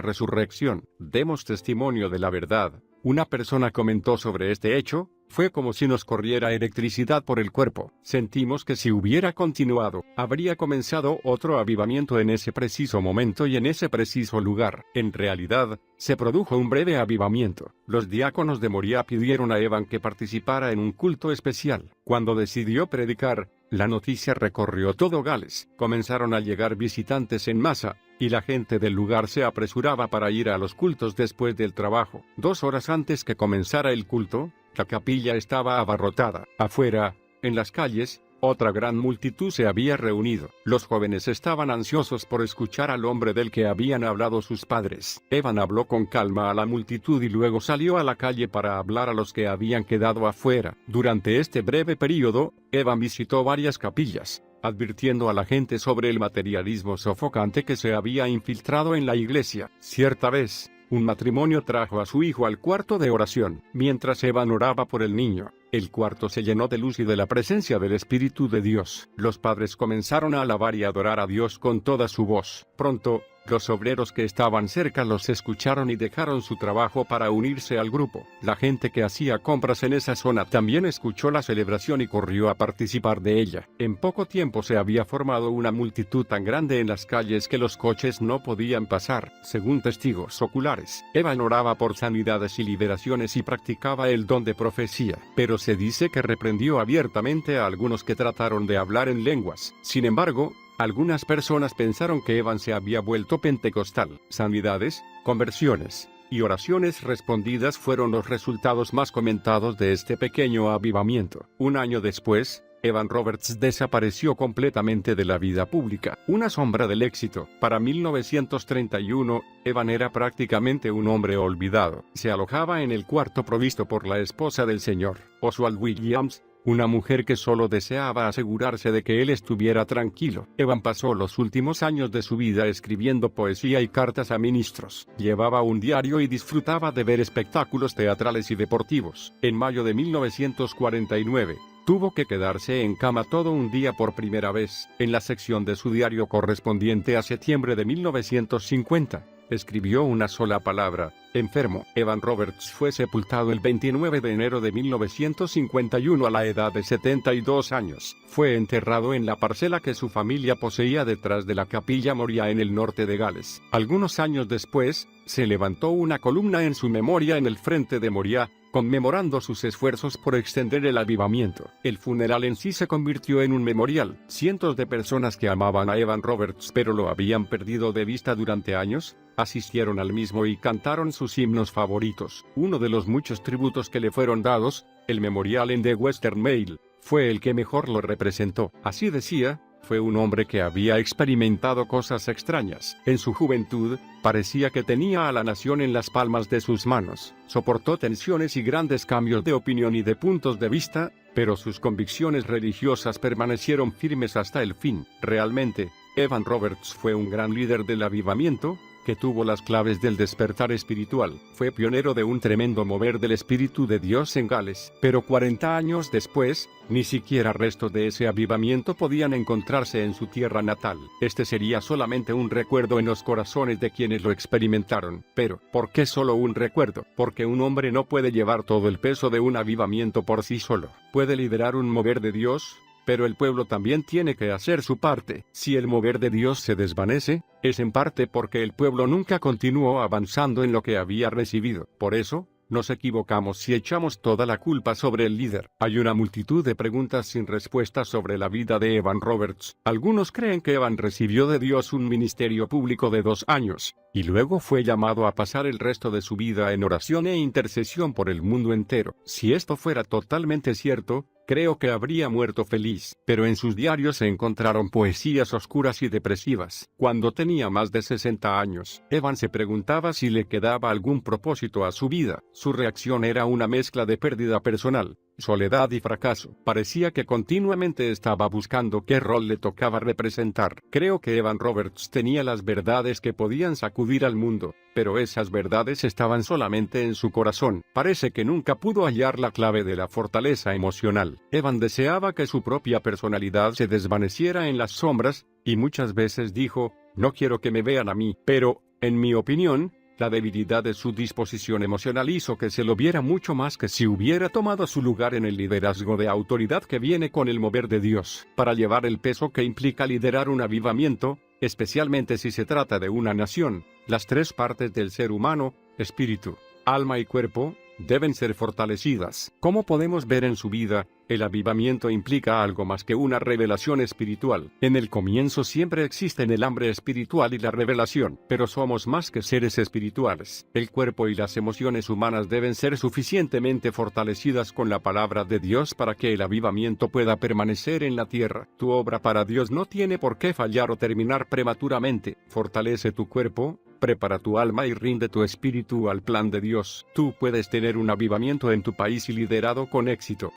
resurrección. Demos testimonio de la verdad». Una persona comentó sobre este hecho: «Fue como si nos corriera electricidad por el cuerpo. Sentimos que si hubiera continuado, habría comenzado otro avivamiento en ese preciso momento y en ese preciso lugar». En realidad, se produjo un breve avivamiento. Los diáconos de Moriah pidieron a Evan que participara en un culto especial. Cuando decidió predicar, la noticia recorrió todo Gales. Comenzaron a llegar visitantes en masa, y la gente del lugar se apresuraba para ir a los cultos después del trabajo. 2 horas antes que comenzara el culto, la capilla estaba abarrotada. Afuera, en las calles, otra gran multitud se había reunido. Los jóvenes estaban ansiosos por escuchar al hombre del que habían hablado sus padres. Evan habló con calma a la multitud y luego salió a la calle para hablar a los que habían quedado afuera. Durante este breve período, Evan visitó varias capillas, advirtiendo a la gente sobre el materialismo sofocante que se había infiltrado en la iglesia. Cierta vez, un matrimonio trajo a su hijo al cuarto de oración. Mientras Evan oraba por el niño, el cuarto se llenó de luz y de la presencia del Espíritu de Dios. Los padres comenzaron a alabar y adorar a Dios con toda su voz. Pronto, los obreros que estaban cerca los escucharon y dejaron su trabajo para unirse al grupo. La gente que hacía compras en esa zona también escuchó la celebración y corrió a participar de ella. En poco tiempo se había formado una multitud tan grande en las calles que los coches no podían pasar. Según testigos oculares, Evan oraba por sanidades y liberaciones y practicaba el don de profecía. Pero se dice que reprendió abiertamente a algunos que trataron de hablar en lenguas. Sin embargo, algunas personas pensaron que Evan se había vuelto pentecostal. Sanidades, conversiones y oraciones respondidas fueron los resultados más comentados de este pequeño avivamiento. Un año después, Evan Roberts desapareció completamente de la vida pública. Una sombra del éxito. Para 1931, Evan era prácticamente un hombre olvidado. Se alojaba en el cuarto provisto por la esposa del señor, Oswald Williams, una mujer que solo deseaba asegurarse de que él estuviera tranquilo. Evan pasó los últimos años de su vida escribiendo poesía y cartas a ministros. Llevaba un diario y disfrutaba de ver espectáculos teatrales y deportivos. En mayo de 1949, tuvo que quedarse en cama todo un día por primera vez. En la sección de su diario correspondiente a septiembre de 1950, escribió una sola palabra: enfermo. Evan Roberts fue sepultado el 29 de enero de 1951 a la edad de 72 años. Fue enterrado en la parcela que su familia poseía detrás de la capilla Moriah en el norte de Gales. Algunos años después, se levantó una columna en su memoria en el frente de Moriah, conmemorando sus esfuerzos por extender el avivamiento. El funeral en sí se convirtió en un memorial. Cientos de personas que amaban a Evan Roberts pero lo habían perdido de vista durante años, asistieron al mismo y cantaron sus himnos favoritos. Uno de los muchos tributos que le fueron dados, el memorial en The Western Mail, fue el que mejor lo representó. Así decía: fue un hombre que había experimentado cosas extrañas. En su juventud, parecía que tenía a la nación en las palmas de sus manos. Soportó tensiones y grandes cambios de opinión y de puntos de vista, pero sus convicciones religiosas permanecieron firmes hasta el fin. Realmente, Evan Roberts fue un gran líder del avivamiento, que tuvo las claves del despertar espiritual. Fue pionero de un tremendo mover del Espíritu de Dios en Gales. Pero 40 años después, ni siquiera restos de ese avivamiento podían encontrarse en su tierra natal. Este sería solamente un recuerdo en los corazones de quienes lo experimentaron. Pero, ¿por qué solo un recuerdo? Porque un hombre no puede llevar todo el peso de un avivamiento por sí solo. Puede liderar un mover de Dios, pero el pueblo también tiene que hacer su parte. Si el mover de Dios se desvanece, es en parte porque el pueblo nunca continuó avanzando en lo que había recibido. Por eso, nos equivocamos si echamos toda la culpa sobre el líder. Hay una multitud de preguntas sin respuesta sobre la vida de Evan Roberts. Algunos creen que Evan recibió de Dios un ministerio público de 2 años, y luego fue llamado a pasar el resto de su vida en oración e intercesión por el mundo entero. Si esto fuera totalmente cierto, creo que habría muerto feliz, pero en sus diarios se encontraron poesías oscuras y depresivas. Cuando tenía más de 60 años, Evan se preguntaba si le quedaba algún propósito a su vida. Su reacción era una mezcla de pérdida personal, soledad y fracaso. Parecía que continuamente estaba buscando qué rol le tocaba representar. Creo que Evan Roberts tenía las verdades que podían sacudir al mundo, pero esas verdades estaban solamente en su corazón. Parece que nunca pudo hallar la clave de la fortaleza emocional. Evan deseaba que su propia personalidad se desvaneciera en las sombras, y muchas veces dijo: no quiero que me vean a mí. Pero, en mi opinión, la debilidad de su disposición emocional hizo que se lo viera mucho más que si hubiera tomado su lugar en el liderazgo de autoridad que viene con el mover de Dios. Para llevar el peso que implica liderar un avivamiento, especialmente si se trata de una nación, las 3 partes del ser humano, espíritu, alma y cuerpo, deben ser fortalecidas. Como podemos ver en su vida, el avivamiento implica algo más que una revelación espiritual. En el comienzo siempre existen el hambre espiritual y la revelación, pero somos más que seres espirituales. El cuerpo y las emociones humanas deben ser suficientemente fortalecidas con la palabra de Dios para que el avivamiento pueda permanecer en la tierra. Tu obra para Dios no tiene por qué fallar o terminar prematuramente. Fortalece tu cuerpo, prepara tu alma y rinde tu espíritu al plan de Dios. Tú puedes tener un avivamiento en tu país y liderado con éxito.